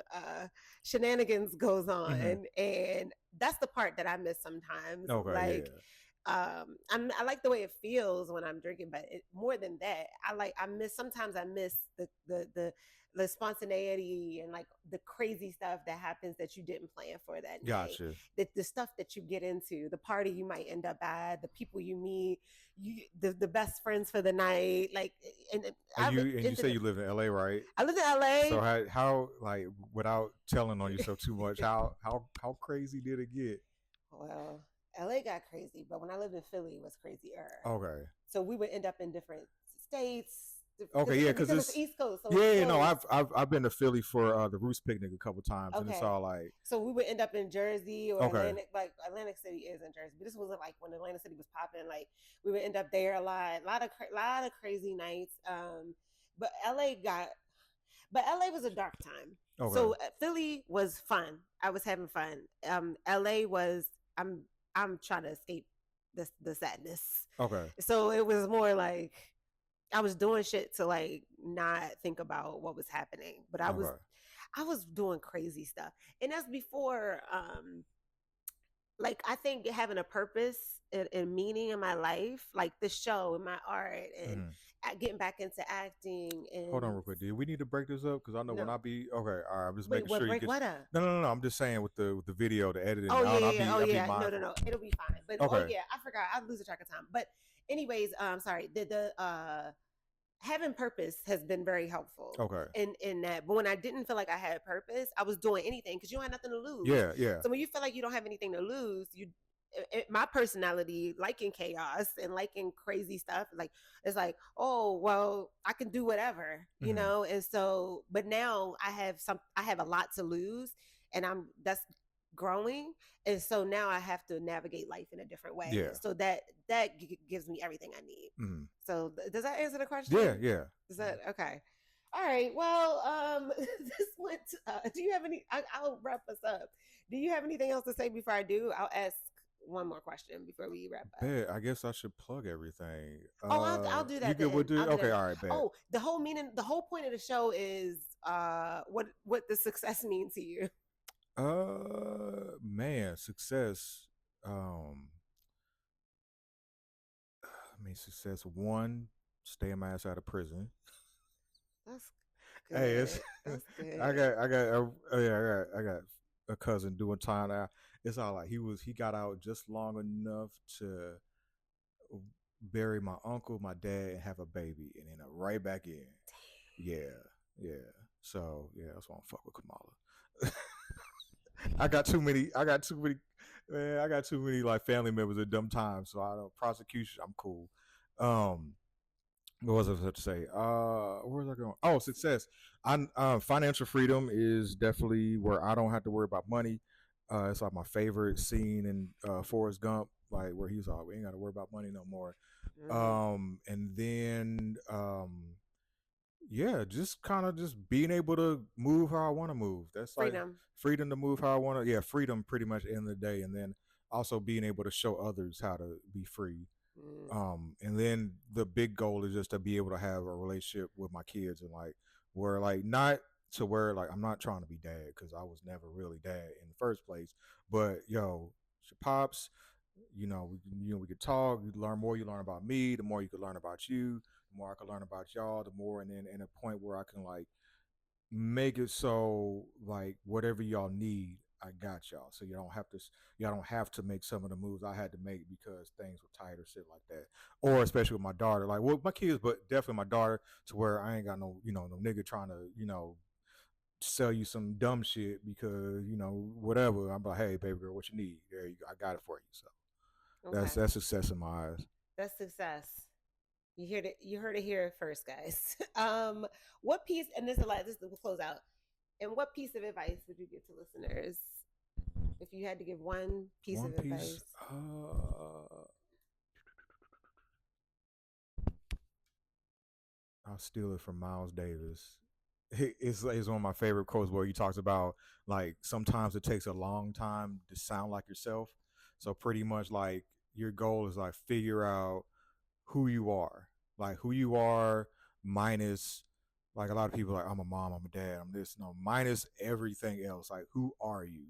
shenanigans goes on, and that's the part that I miss sometimes. Okay, Like, yeah. I like the way it feels when I'm drinking, but more than that, I miss the spontaneity and like the crazy stuff that happens that you didn't plan for that night. Gotcha. The stuff that you get into, the party you might end up at, the people you meet, the best friends for the night. Like, and And I've you ended say up. you live in LA, right? I lived in LA. So how like without telling on yourself too much, how crazy did it get? Well, LA got crazy, but when I lived in Philly, it was crazier. Okay. So we would end up in different states. Okay, yeah, because it's East Coast. So yeah, no, I've been to Philly for the Roots picnic a couple times, and it's okay. all like So we would end up in Jersey or okay, Atlantic. Like Atlantic City is in Jersey, but this wasn't like when Atlantic City was popping. Like we would end up there lot of crazy nights. But LA was a dark time. okay, So Philly was fun. I was having fun. LA was I'm I'm trying to escape the sadness. okay, So it was more like I was doing shit to like not think about what was happening, but okay. I was doing crazy stuff, and that's before like I think having a purpose and meaning in my life, like the show and my art and getting back into acting Hold on and real quick. Do we need to break this up? Because I know when no. I be okay. All right, I'm just Wait, making what sure you break get. what up? No. I'm just saying with the video, the editing. Oh yeah, I'll yeah, oh I'll be yeah. mindful. No. It'll be fine. But oh Okay. yeah, I forgot. I lose track of time. But anyways, sorry. The having purpose has been very helpful Okay. in that. But when I didn't feel like I had purpose, I was doing anything because you had nothing to lose. Yeah, yeah. So when you feel like you don't have anything to lose, my personality liking chaos and liking crazy stuff, like it's like, oh well, I can do whatever, and so but now I have a lot to lose, and that's growing, and so now I have to navigate life in a different way, Yeah. so gives me everything I need. So does that answer the question? Yeah, yeah. Is that okay? All right. Well, this went. Do you have any? I'll wrap us up. Do you have anything else to say before I do? I'll ask one more question before we wrap up. Bet. I guess I should plug everything. Oh, I'll do You that good with then. it? I'll do Okay, that. all right, bet. Oh, the whole point of the show is what does success mean to you? Man, success. I mean, success. One, stay my ass out of prison. That's good. Hey, it's That's good. I got a cousin doing time now. It's all like he got out just long enough to bury my uncle, my dad, and have a baby, and then right back in. Yeah, yeah. So yeah, that's why I'm fuck with Kamala. I got too many. I got too many. Man, I got too many like family members at dumb times. So I don't prosecution. I'm cool. What was I supposed to say? Where was I going? Oh Oh, success? success. I Financial freedom is definitely where I don't have to worry about money. It's like my favorite scene in Forrest Gump, like where he's like, "We ain't got to worry about money no more." Mm, And then yeah, just kind of just being able to move how I want to move. That's like freedom. freedom to move how I want to. Yeah, freedom pretty much at the end of the day, and then also being able to show others how to be free. Mm, And then the big goal is just to be able to have a relationship with my kids and like where like not to where like I'm not trying to be dad because I was never really dad in the first place, but yo, pops, we could talk. You learn more. You learn about me. The more you could learn about you. The more I could learn about y'all. The more, and then in a point where I can like make it so like whatever y'all need, I got y'all. So y'all don't have to make some of the moves I had to make because things were tight or shit like that. Or especially with my daughter, like well, my kids, but definitely my daughter, to where I ain't got no, no nigga trying to, sell you some dumb shit because whatever. I'm like, hey, baby girl, what you need? There you go. I got it for you. So okay, that's success in my eyes. that's success. You heard it here first, guys. What piece? And this is a lot. This will close out. And what piece of advice would you give to listeners if you had to give one piece One of Piece. advice? I'll steal it from Miles Davis. It's one of my favorite quotes where he talks about like sometimes it takes a long time to sound like yourself. So pretty much like your goal is like figure out who you are, like who you are minus like a lot of people are like I'm a mom, I'm a dad, I'm this. No, minus everything else. Like who are you?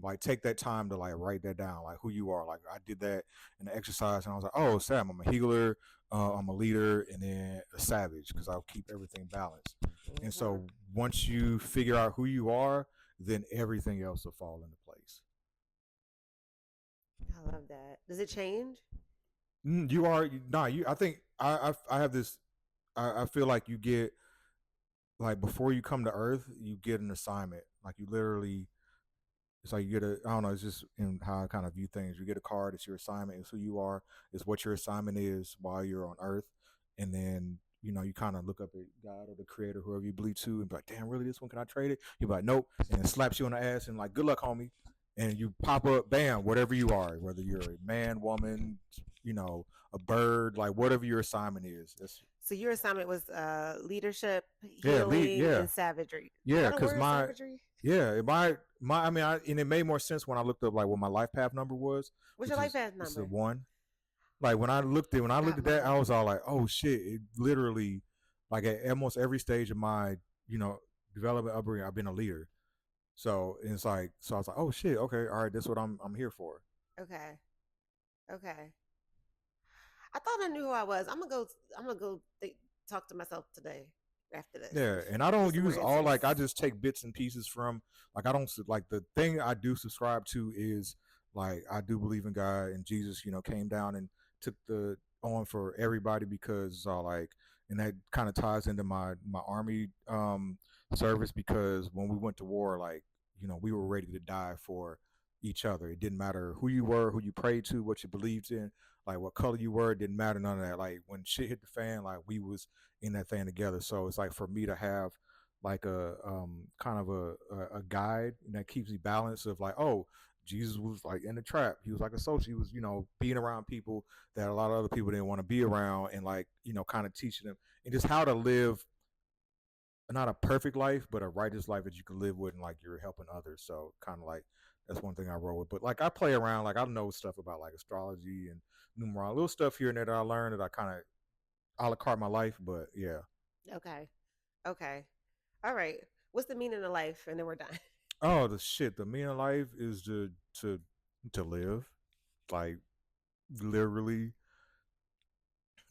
Like take that time to like write that down, like who you are. Like I did that in the exercise and I was like, oh Sam, I'm a healer, I'm a leader, and then a savage because I'll keep everything balanced. And Mm-hmm. so once you figure out who you are, then everything else will fall into place. I love that. Does it change? You are nah. You, I think I have this. I feel like you get like before you come to Earth, you get an assignment. Like you literally it's like you get a I don't know, it's just in how I kind of view things. You get a card, it's your assignment, it's who you are, it's what your assignment is while you're on Earth. And then, you kind of look up at God or the creator, whoever you believe to, and be like, damn, really this one, can I trade it? You're like, nope. And it slaps you on the ass and like, good luck, homie. And you pop up, bam, whatever you are, whether you're a man, woman, a bird, like whatever your assignment is. That's So your assignment was leadership, yeah, healing, yeah. and savagery. Is Yeah, that a because word, savagery? I mean, and it made more sense when I looked up like what my life path number was, What's your which life is path it's a number? one. Like when I looked Forgot at that, I mine. was all like, oh shit! It literally, like at almost every stage of my you know development upbringing, I've been a leader. So it's like, so I was like, oh shit, okay, all right, that's what I'm here for. Okay. Okay. I thought I knew who I was. I'm gonna go. I'm gonna go talk to myself today after this Yeah, and and I get don't some more use all answers. like I just take bits and pieces from like I don't like the thing I do subscribe to is like I do believe in God and Jesus, came down and took the on for everybody because like and that kind of ties into my army service because when we went to war like we were ready to die for each other. It didn't matter who you were, who you prayed to, what you believed in, like what color you were, it didn't matter none of that. Like when shit hit the fan, like we was in that thing together. So it's like for me to have like a kind of a guide and that keeps me balanced of like, oh, Jesus was like in the trap. He was like a social. He was, being around people that a lot of other people didn't want to be around and like, kind of teaching them and just how to live not a perfect life, but a righteous life that you can live with and like you're helping others. So kind of like that's one thing I roll with. But like I play around, like I know stuff about like astrology and numerology, little stuff here and there that I learned that I kind of a la carte my life. But yeah. Okay. Okay. All right. What's the meaning of life? And then we're done. Oh, the shit. The meaning of life is to live, like literally,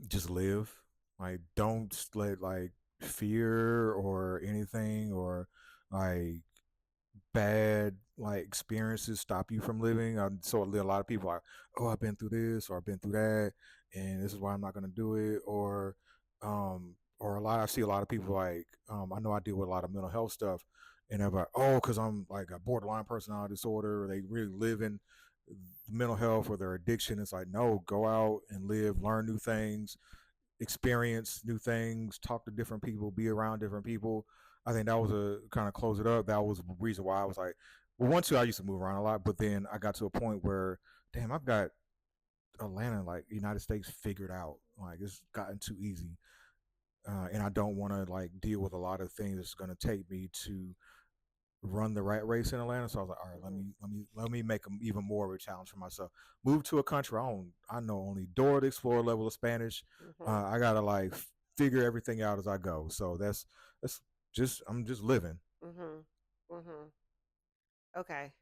just live. Like, don't let like fear or anything or like bad like experiences stop you from living. I saw a lot of people like, oh, I've been through this or I've been through that, and this is why I'm not gonna do it. Or a lot. I see a lot of people like, I know I deal with a lot of mental health stuff, and they're like, oh, because I'm like a borderline personality disorder. Or they really live in mental health or their addiction. It's like, no, go out and live, learn new things, experience new things, talk to different people, be around different people. I think that was a kind of close it up. That was the reason why I was like, well, one, two, I used to move around a lot, but then I got to a point where, damn, I've got Atlanta, like United States, figured out. Like it's gotten too easy, and I don't want to like deal with a lot of things that's going to take me to run the rat race in Atlanta. So I was like, all right, let me make them even more of a challenge for myself. Move to a country I know only Dora the Explorer level of Spanish. I gotta like figure everything out as I go. So that's just I'm just living. Okay.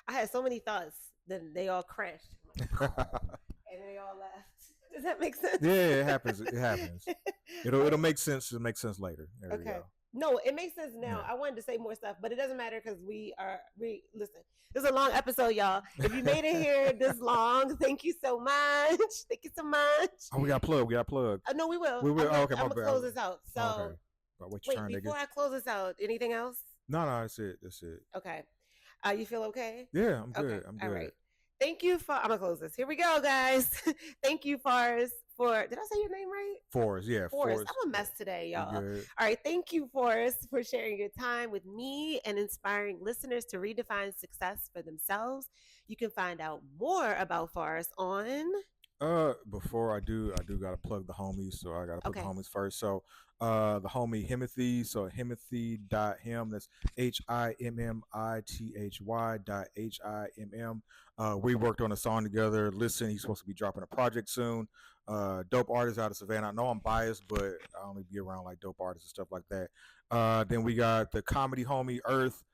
I had so many thoughts, then they all crashed. And they all left. Does that make sense? Yeah, it happens. It happens. It'll make sense. It'll make sense later. There we go. No, it makes sense now. Yeah. I wanted to say more stuff, but it doesn't matter because we listen. This is a long episode, y'all. If you made it here this long, thank you so much. Thank you so much. Oh, we got plug. We got plug. No, we will. We will. I'm okay, gonna close this out. So, okay. Wait, before I close this out, anything else? No, that's it. That's it. Okay. You feel okay? Yeah, I'm good. Okay. I'm good. All right. Thank you for. I'm gonna close this. Here we go, guys. Thank you, Forrest. Did I say your name right? Forrest, yeah. Forrest. I'm a mess today, y'all. All right. Thank you, Forrest, for sharing your time with me and inspiring listeners to redefine success for themselves. You can find out more about Forrest on. Before I do gotta plug the homies, so I gotta put the homies first. So the homie Himothy, so Himothy.him, that's HIMMITHY.HIMM. We worked on a song together. Listen, he's supposed to be dropping a project soon. Dope artist out of Savannah. I know I'm biased, but I only be around like dope artists and stuff like that. Then we got the comedy homie Earth,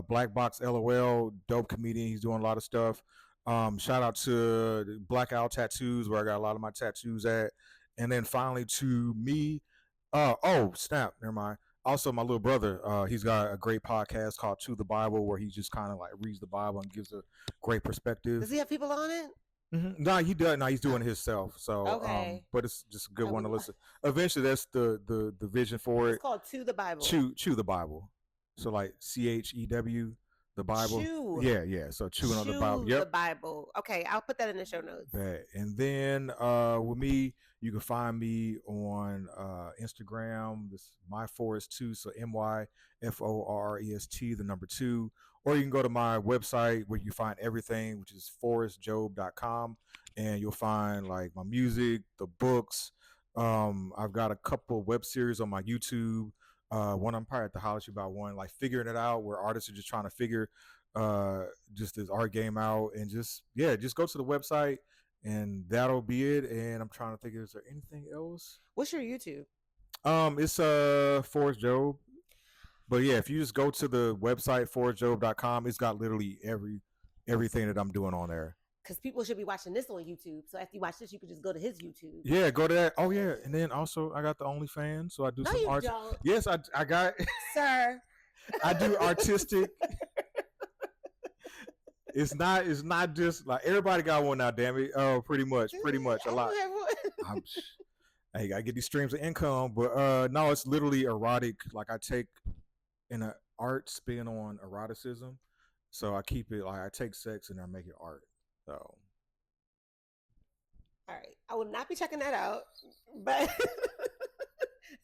Black Box LOL, dope comedian. He's doing a lot of stuff. Shout out to Black Owl Tattoos, where I got a lot of my tattoos at. And then finally to me, oh snap, never mind. Also, my little brother, he's got a great podcast called To the Bible, where he just kind of like reads the Bible and gives a great perspective. Does he have people on it? No, he does. No, he's doing it himself. So, but it's just a good one to listen. Eventually, that's the vision for it. It's called To the Bible. Chew the Bible. So like CHEW. The Bible. Chew. Yeah. So chewing on the Bible. Yep. The Bible. Okay, I'll put that in the show notes. And then with me, you can find me on Instagram. This myforrest2, so MYFORREST, the number 2. Or you can go to my website where you find everything, which is forrestjob.com, and you'll find like my music, the books. I've got a couple web series on my YouTube. One I'm probably at the holler at you about one, like figuring it out, where artists are just trying to figure just this art game out, and just go to the website and that'll be it. And I'm trying to think, is there anything else? What's your YouTube? It's Forrest Job. But yeah, if you just go to the website forrestjob.com, it's got literally everything that I'm doing on there. Because people should be watching this on YouTube. So after you watch this, you could just go to his YouTube. Yeah, go to that. Oh yeah, and then also I got the OnlyFans, so I do some art. Don't. Yes, I got. Sir, I do artistic. It's not just like everybody got one now. Damn it! Oh, pretty much a lot. Hey, I get these streams of income, but no, it's literally erotic. Like I take an art spin on eroticism, so I keep it like I take sex and I make it art. So, all right, I will not be checking that out, but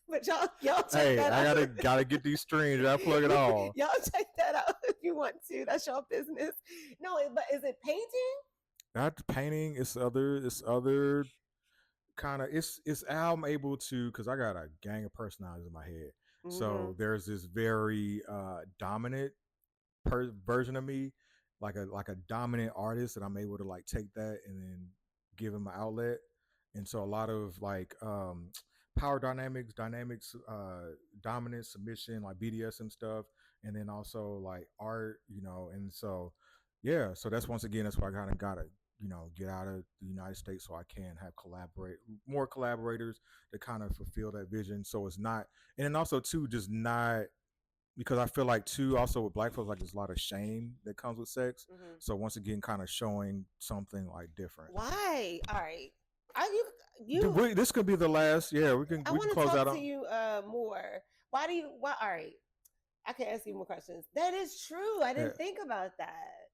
but y'all check that out. I gotta get these streams. I plug it all. Y'all check that out if you want to. That's your business. No, but is it painting? Not painting. It's other kind of. It's I'm able to, because I got a gang of personalities in my head. Mm-hmm. So there's this very dominant version of me. Like a dominant artist, that I'm able to like take that and then give him an outlet. And so a lot of like power dynamics, dominance, submission, like BDSM stuff, and then also like art, and so so that's why I kind of gotta get out of the United States so I can have more collaborators to kind of fulfill that vision. So it's not, and then also too, just not. Because I feel like too, also with Black folks, like there's a lot of shame that comes with sex. Mm-hmm. So once again, kind of showing something like different. Why? All right. This could be the last. Yeah, we can. I want to talk to you more. Why? All right. I can ask you more questions. That is true. I didn't think about that.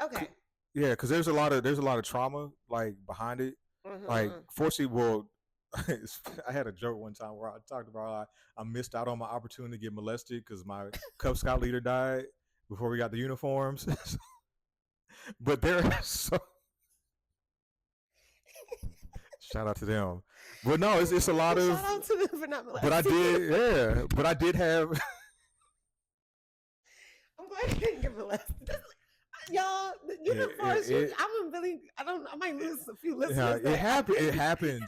Okay. Yeah, because there's a lot of trauma like behind it. Mm-hmm. Like, fortunately, I had a joke one time where I talked about how I missed out on my opportunity to get molested because my Cub Scout leader died before we got the uniforms. But they're so shout out to them. But no, it's a lot Shout of. out to them for not But I molesting. did, yeah. But I did have. I'm glad you didn't get molested. Y'all, you know, It, Forrest, it, I'm really, I might lose a few yeah, listeners. it happened. It happens.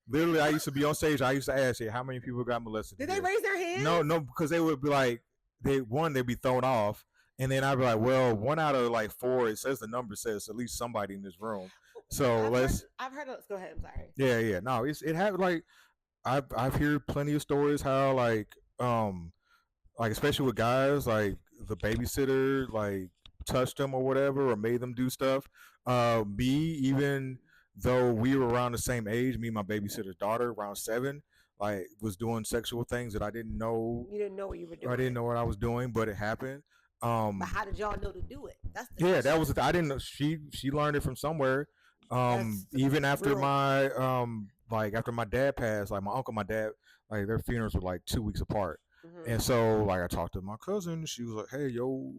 Literally, I used to be on stage. I used to ask, "How many people got molested?" Did they raise their hands? No, because they would be like, they'd be thrown off, and then I'd be like, "Well, one out of like four, it says the number says at least somebody in this room." So I've heard. Go ahead. I'm sorry. Yeah. No, it happened. Like I've heard plenty of stories how like especially with guys, like the babysitter like touched them or whatever or made them do stuff. Me, even though we were around the same age, me and my babysitter's daughter, around 7, like was doing sexual things that I didn't know. You didn't know what you were doing. I didn't know what I was doing, but it happened. But how did y'all know to do it? That's the Yeah, question. that was I didn't know. She learned it from somewhere. Even after my like after my dad passed, like my uncle, my dad, like their funerals were like 2 weeks apart. And so like I talked to my cousin, she was like, "Hey, yo,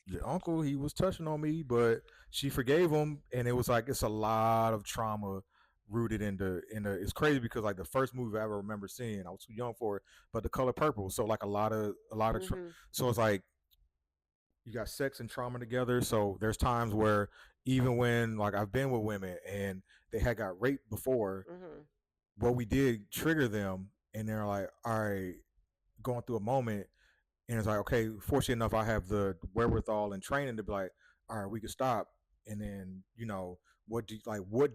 your uncle, he was touching on me," but she forgave him, and it was like it's a lot of trauma rooted in the. It's crazy because like the first movie I ever remember seeing, I was too young for it, but The Color Purple. So like so it's like you got sex and trauma together. So there's times where even when like I've been with women and they had got raped before, what we did trigger them, and they're like, all right, going through a moment, and it's like, okay, fortunately enough, I have the wherewithal and training to be like, all right, we can stop, and then what do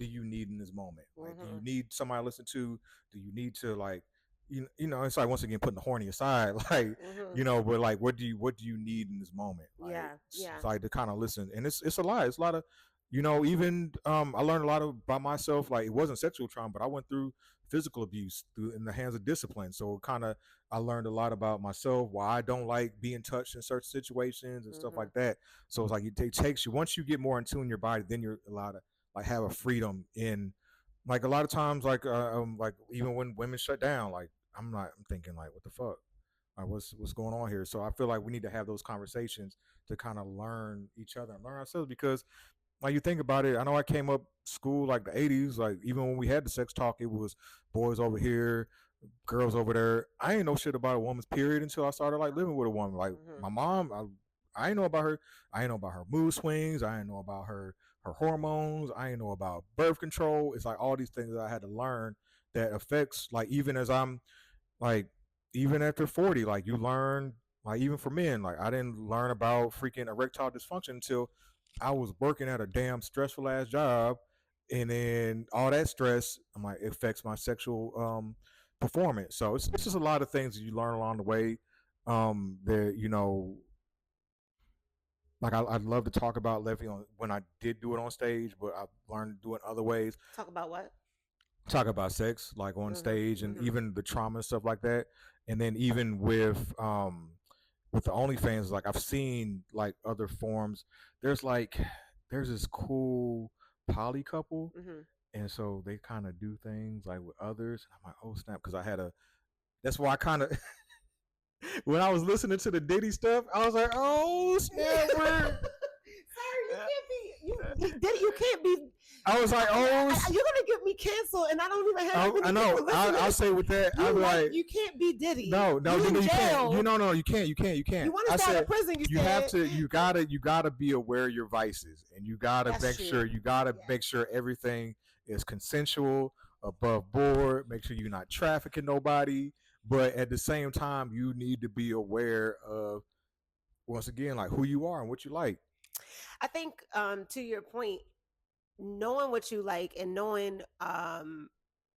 you need in this moment? Like, do you need somebody to listen to? Do you need to like, it's like once again putting the horny aside, like, but like, what do you need in this moment? Like, it's like to kind of listen, and it's a lot. It's a lot of, even I learned a lot about myself. Like, it wasn't sexual trauma, but I went through physical abuse through in the hands of discipline. So kind of I learned a lot about myself, why I don't like being touched in certain situations and stuff like that. So it's like it takes you once you get more in tune your body, then you're allowed to like have a freedom in like a lot of times like even when women shut down, like I'm thinking like what the fuck. Like, what's going on here? So I feel like we need to have those conversations to kind of learn each other and learn ourselves because like you think about it, I know I came up school like the 80s, like even when we had the sex talk, it was boys over here, girls over there. I ain't know shit about a woman's period until I started like living with a woman. Like my mom, I ain't know about her. I ain't know about her mood swings. I ain't know about her hormones. I ain't know about birth control. It's like all these things that I had to learn that affects like even as I'm like even after 40, like you learn like even for men, like I didn't learn about freaking erectile dysfunction until I was working at a damn stressful ass job, and then all that stress, I'm like, it affects my sexual performance. So it's just a lot of things that you learn along the way. That like I'd love to talk about Levy on when I did do it on stage, but I learned to do it other ways. Talk about what? Talk about sex like on stage and even the trauma and stuff like that, and then even with the OnlyFans, like I've seen like other forms. There's this cool poly couple, and so they kind of do things like with others. And I'm like, oh snap, because I had a. That's why I kind of when I was listening to the Diddy stuff, I was like, oh snap, Sorry, you can't be. You can't be. I was like, oh, you're gonna get me canceled, and I don't even have. I know. I'll say with that, I'm like, you can't be Diddy. No, you can't. You can't. You want to start a prison? You have to. You gotta be aware of your vices, and you gotta make sure everything is consensual, above board. Make sure you're not trafficking nobody, but at the same time, you need to be aware of once again like who you are and what you like. I think to your point, knowing what you like and knowing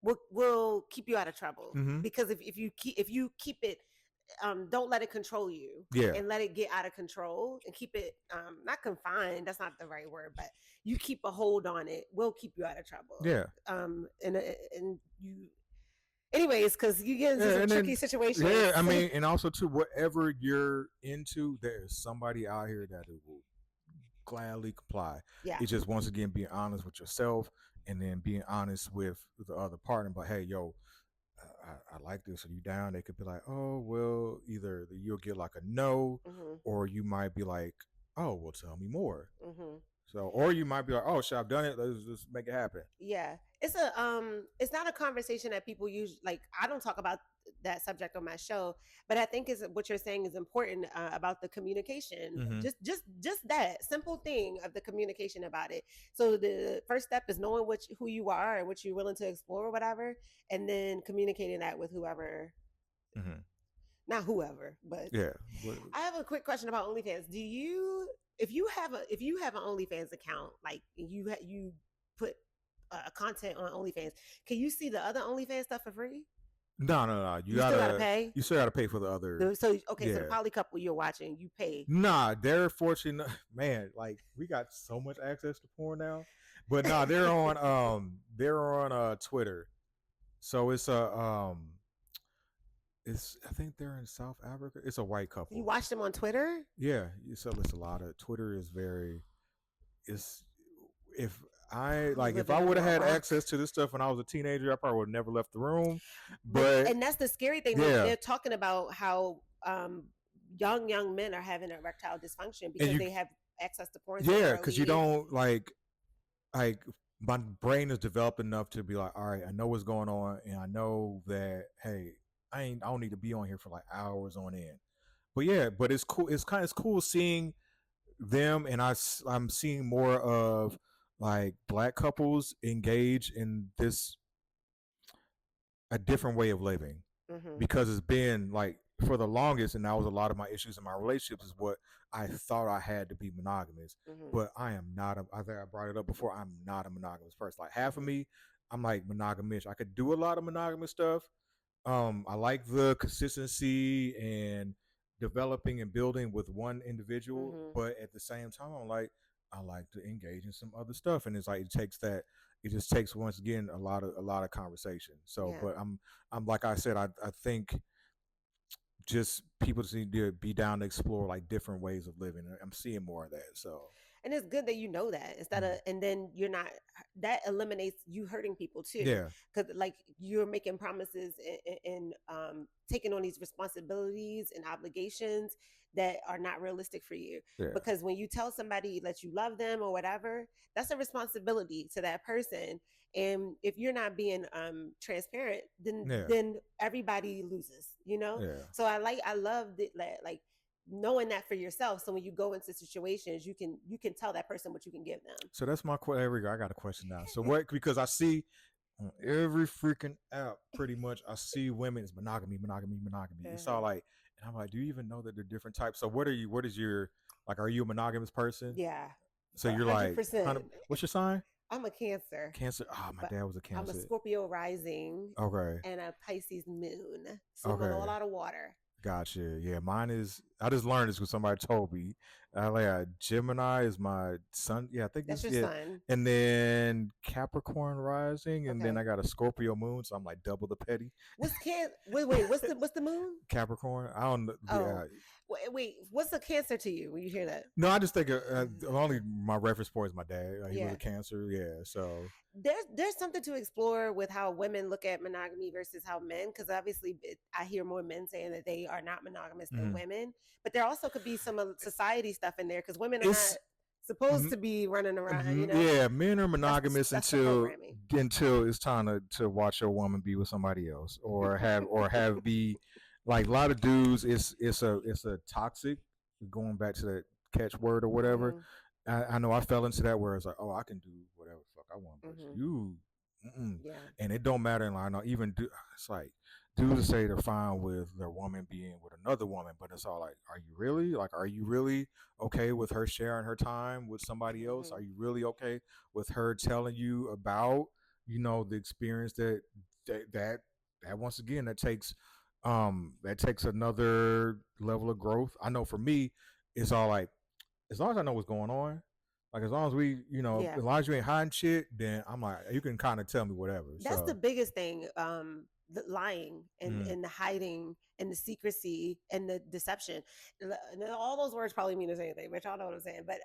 will keep you out of trouble because if you keep it don't let it control you and let it get out of control and keep it not confined, that's not the right word, but you keep a hold on it will keep you out of trouble. And you anyways, because you get into some tricky situations. I mean, and also too, whatever you're into, there's somebody out here that will gladly comply. It's just once again being honest with yourself and then being honest with the other partner. But hey, yo, I like this. Are you down? They could be like, oh, well, either you'll get like a no, Mhm. or you might be like, oh, well, tell me more. Mhm. So, or you might be like, oh, shit, I've done it. Let's just make it happen. Yeah, it's not a conversation that people use. Like, I don't talk about that subject on my show, but I think is what you're saying is important about the communication. Mm-hmm. Just that simple thing of the communication about it. So the first step is knowing who you are and what you're willing to explore or whatever, and then communicating that with whoever, Mm-hmm. not whoever, but Yeah. I have a quick question about OnlyFans. Do you, if you have an OnlyFans account, like you put content on OnlyFans, can you see the other OnlyFans stuff for free? No, no, no. You still gotta pay. You still gotta pay for the other. So okay, so the Yeah. poly couple you're watching, you pay. Nah, they're fortunate. Man, like we got so much access to porn now, but nah, they're on Twitter. So it's I think they're in South Africa. It's a white couple. You watch them on Twitter? Yeah, so it's a lot of Twitter is very. It's if I like if I would have had access to this stuff when I was a teenager, I probably would have never left the room. But and that's the scary thing. Yeah. They're talking about how young men are having erectile dysfunction because they have access to porn. Yeah, because you don't like my brain is developed enough to be like, all right, I know what's going on, and I know that hey, I don't need to be on here for like hours on end. But yeah, but it's cool. It's cool seeing them, and I'm seeing more of like black couples engage in this a different way of living, because it's been like for the longest, and that was a lot of my issues in my relationships is what I thought I had to be monogamous, but I am not. I think I brought it up before. I'm not a monogamous person. Like half of me, I'm like monogamish. I could do a lot of monogamous stuff. I like the consistency and developing and building with one individual, but at the same time, I like to engage in some other stuff, and it's like it just takes once again a lot of conversation. So, Yeah. but I'm like I said, I think just people just need to be down to explore like different ways of living. I'm seeing more of that. So, and it's good that you know that instead of, and then you're not, that eliminates you hurting people too. Yeah. Because like you're making promises and taking on these responsibilities and obligations that are not realistic for you. Yeah. Because when you tell somebody that you love them or whatever, that's a responsibility to that person. And if you're not being transparent, then everybody loses, you know. Yeah. So I love that, like knowing that for yourself. So when you go into situations, you can tell that person what you can give them. So that's my question. There we go. I got a question now. So what? Because I see on every freaking app, pretty much, I see women is monogamy, monogamy, monogamy. It's all like, and I'm like, do you even know that they're different types? So what are you? What is your like? Are you a monogamous person? Yeah. So you're 100%. Like, what's your sign? I'm a Cancer. Cancer. Oh, my dad was a Cancer. I'm a Scorpio rising. Okay. And a Pisces moon. So I'm a lot of water. Gotcha. Yeah, mine is. I just learned this because somebody told me. Like Gemini is my sun. Yeah, I think that's your sun. And then Capricorn rising, and then I got a Scorpio moon, so I'm like double the petty. Wait. What's the moon? Capricorn. I don't know. Oh. Yeah. Wait, what's a Cancer to you when you hear that? No, I just think only my reference point is my dad. He was a Cancer. Yeah, so there's something to explore with how women look at monogamy versus how men, because obviously I hear more men saying that they are not monogamous than women, but there also could be some society stuff in there because women are not supposed to be running around. You know? Yeah, men are monogamous until it's time to watch your woman be with somebody else or have be. Like a lot of dudes, it's a toxic. Going back to that catchword or whatever, I know I fell into that where it's like, oh, I can do whatever the fuck I want, but you, and it don't matter. And I know even it's like dudes say they're fine with their woman being with another woman, but it's all like, are you really? Like, are you really okay with her sharing her time with somebody else? Are you really okay with her telling you about the experience that once again that takes another level of growth. I know for me, it's all like, as long as I know what's going on, like as long as we, as long as you ain't hiding shit, then I'm like, you can kind of tell me whatever. That's the biggest thing. The lying and the hiding and the secrecy and the deception. And all those words probably mean the same thing, but y'all know what I'm saying. But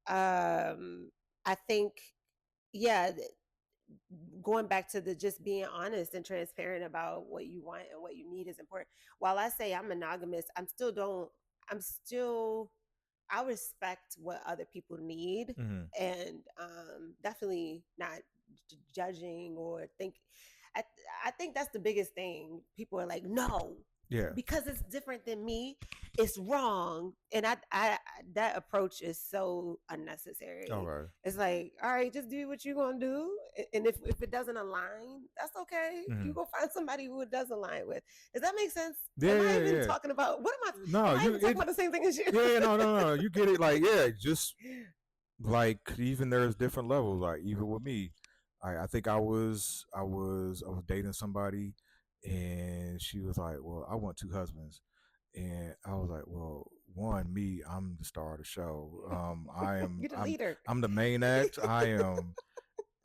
I think yeah, going back to the just being honest and transparent about what you want and what you need is important. While I say I'm monogamous, I'm still I respect what other people need, Mm-hmm. and definitely not judging or think. I, I think that's the biggest thing. People are like, no, Yeah. because it's different than me, it's wrong. And I that approach is so unnecessary. Okay. It's like, all right, just do what you're gonna do, and if it doesn't align, that's okay. You Mm-hmm. go find somebody who it does align with. Does that make sense? Yeah, Am I yeah, even yeah. talking about what am I? No, Am I you even talking it. about the same thing as you? Yeah, no, no, no. You get it. Like, yeah, just like even there's different levels. Like even with me, I think I was dating somebody, and she was like, "Well, I want two husbands," and I was like, "Well, one, me, I'm the star of the show. I am, You're the leader. I'm the main act.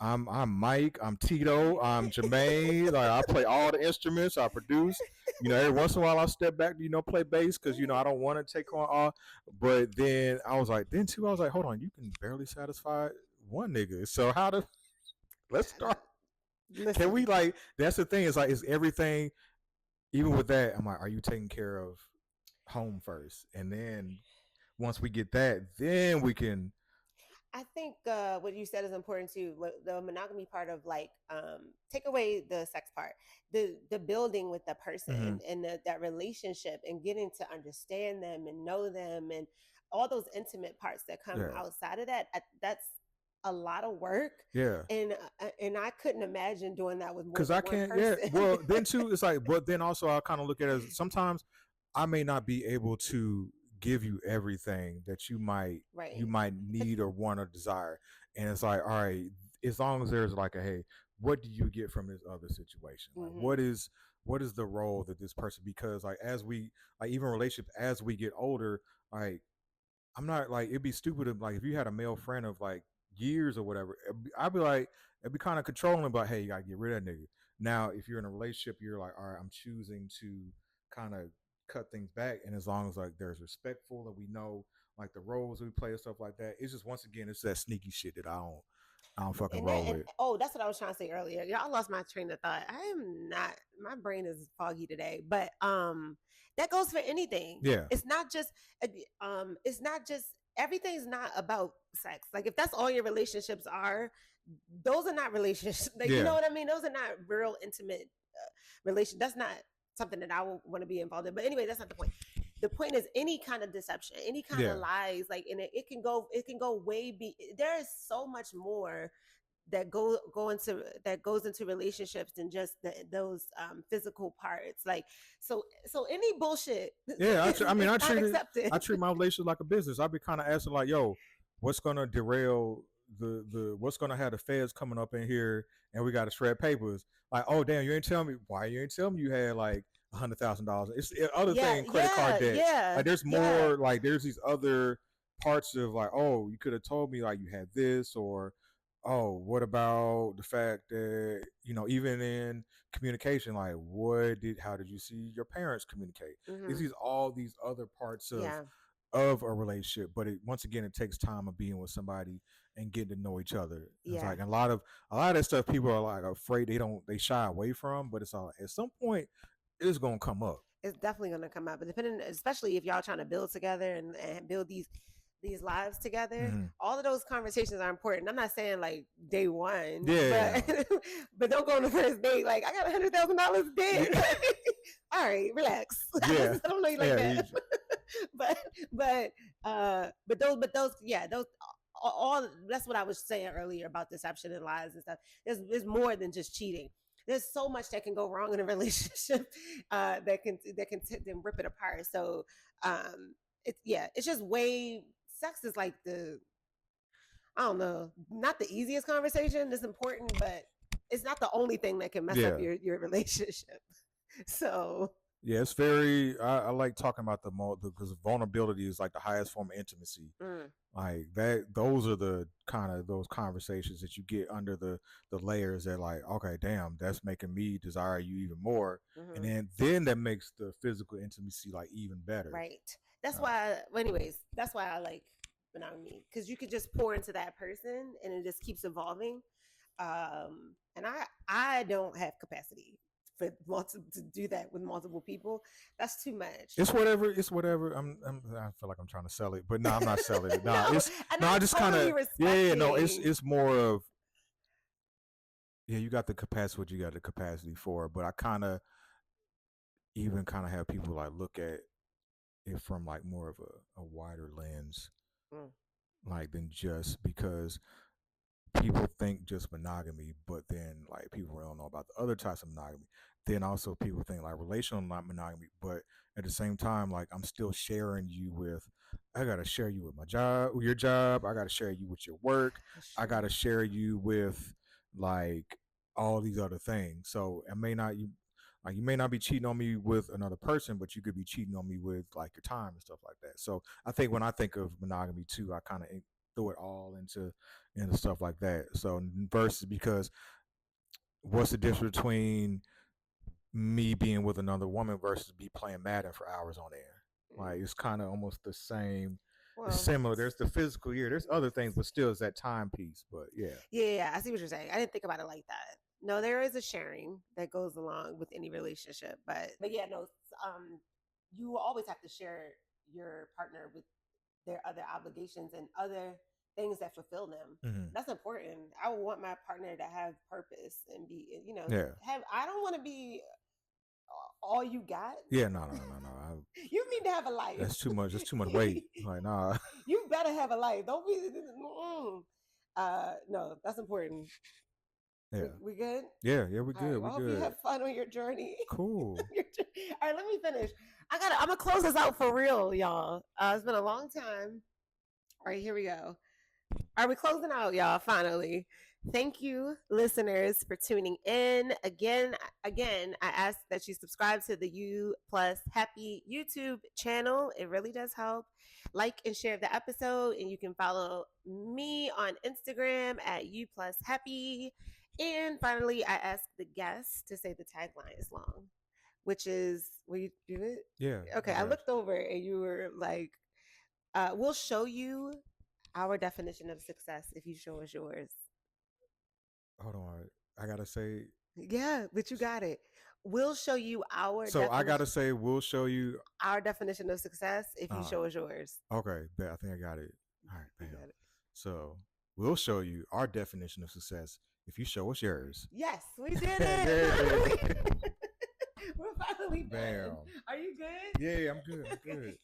I'm Mike. I'm Tito. I'm Jermaine. Like I play all the instruments. I produce. Every once in a while I step back. Play bass because I don't want to take on all. But then I was like, hold on. You can barely satisfy one nigga. So how to? Let's start. Can we Listen, like? That's the thing. Is like, is everything. Even with that, I'm like, are you taking care of home first, and then once we get that, then we can. I think what you said is important too. The monogamy part of like take away the sex part, the building with the Mm-hmm. person and that relationship and getting to understand them and know them and all those intimate parts that come Yeah. outside of that. That's a lot of work, Yeah. and I couldn't imagine doing that with more Because than I one can't. Yeah. person. Well, then too, it's like, but then also I kind of look at it as sometimes I may not be able to give you everything that you Right. might need or want or desire, and it's like, all right, as long as there's like a hey, what do you get from this other situation? Like, Mm-hmm. what is the role that this person? Because like as we like even relationships as we get older, like I'm not like it'd be stupid to like if you had a male friend of like years or whatever. I'd be like it'd be kind of controlling, but hey, you gotta get rid of that nigga. Now, if you're in a relationship, you're like, all right, I'm choosing to kind of cut things back, and as long as like there's respectful and we know like the roles we play and stuff like that, it's just once again it's that sneaky shit that I don't fucking And that roll and with. oh, that's what I was trying to say earlier. Y'all lost my train of thought. I am not my brain is foggy today. But that goes for anything. Yeah, It's not just everything's not about sex. Like if that's all your relationships are, those are not relationships. Like you yeah, know what I mean? Those are not real intimate relation. That's not something that I would want to be involved in. But anyway, that's not the point. The point is any kind of deception, any kind yeah, of lies, like and it can go way be there is so much more that goes into relationships than just those physical parts. Like so any bullshit yeah. I mean, is not accepted. I treat my relationship like a business. I'd be kind of asking like, yo, what's gonna derail the what's gonna have the feds coming up in here and we got to shred papers? Like, oh damn, you ain't telling me why you ain't telling me you had like $100,000. It's the other Yeah, thing, credit card yeah, debt. yeah, Like, there's yeah. more. Like, there's these other parts of like, oh, you could have told me like you had this, or oh, what about the fact that even in communication, like, how did you see your parents communicate? It's Hmm. these all these other parts Yeah, of a relationship, but once again, it takes time of being with somebody and getting to know each other. It's yeah. like a lot of that stuff people are like afraid they shy away from, but it's all at some point it's gonna come up. It's definitely going to come up. But depending, especially if y'all trying to build together and build these lives together, Hmm. all of those conversations are important. I'm not saying like day one, Yeah, but but don't go on the first date like I got $100,000 debt. yeah, All right, relax. yeah, I don't know you like yeah. that, but but those yeah those all that's what I was saying earlier about deception and lies and stuff. There's more than just cheating. There's so much that can go wrong in a relationship then rip it apart. So it's just way sex is like the I don't know, not the easiest conversation. It's important, but it's not the only thing that can mess up Yeah. your relationship. So Yeah, it's very. I like talking about the more because vulnerability is like the highest form of intimacy. mm, Like that, those are the kind of those conversations that you get under the layers that like, okay, damn, that's making me desire you even more, and mhm. then that makes the physical intimacy like even better. Right. That's Uh, why. Well, anyways, that's why I like monogamy because you could just pour into that person and it just keeps evolving. And I don't have capacity for to do that with multiple people. That's too much. It's whatever. It's whatever. I feel like I'm trying to sell it, but no, I'm not selling it. Nah, No, it's and no. I I'm just totally kind of yeah. No, respecting. it's more of yeah. You got the capacity. What you got the capacity for, but I kind of even kind of have people like look at it from like more of a wider lens, Mm. like than just because people think just monogamy, but then like people don't know about the other types of monogamy. Then also people think like relational not monogamy, but at the same time, like I'm still sharing you with. I gotta share you with my job, your job. I gotta share you with your work. That's I true. gotta share you with like all these other things. So I may not you like you may not be cheating on me with another person, but you could be cheating on me with like your time and stuff like that. So I think when I think of monogamy too, I kind of throw it all into and stuff like that. So versus because what's the difference between me being with another woman versus me playing Madden for hours on air? Like it's kind of almost the same. It's Well, similar. There's the physical here. There's other things, but still it's that time piece. But yeah, yeah, I see what you're saying. I didn't think about it like that. No, there is a sharing that goes along with any relationship, but yeah, no, you will always have to share your partner with their other obligations and other things that fulfill them. mm-hmm. That's important. I would want my partner to have purpose and be, Yeah, have. I don't want to be all you got. yeah. No. You need to have a life. That's too much. That's too much weight. Like nah. You better have a life. Don't be. No, that's important. Yeah. We good? Yeah. We All right. good. Well, We I hope you good. have fun on your journey. Cool. All right, let me finish. I'm gonna close this out for real, y'all. It's been a long time. All right, here we go. Are we closing out, y'all? Finally. Thank you, listeners, for tuning in. Again, I ask that you subscribe to the U Plus Happy YouTube channel. It really does help. Like and share the episode, and you can follow me on Instagram at U Plus Happy. And finally, I ask the guests to say the tagline is long, which is, will you do it? Yeah. Okay, I looked over and you were like, we'll show you our definition of success if you show us yours. Hold on. I gotta say. Yeah, but you got it. We'll show you So I gotta say, we'll show you. our definition of success if you show us yours. Okay, I think I got it. All right, bam. Got it. So we'll show you our definition of success if you show us yours. Yes, we did it. We're finally done. Bam. Are you good? Yeah, I'm good. I'm good.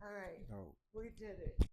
All right. Oh. We did it.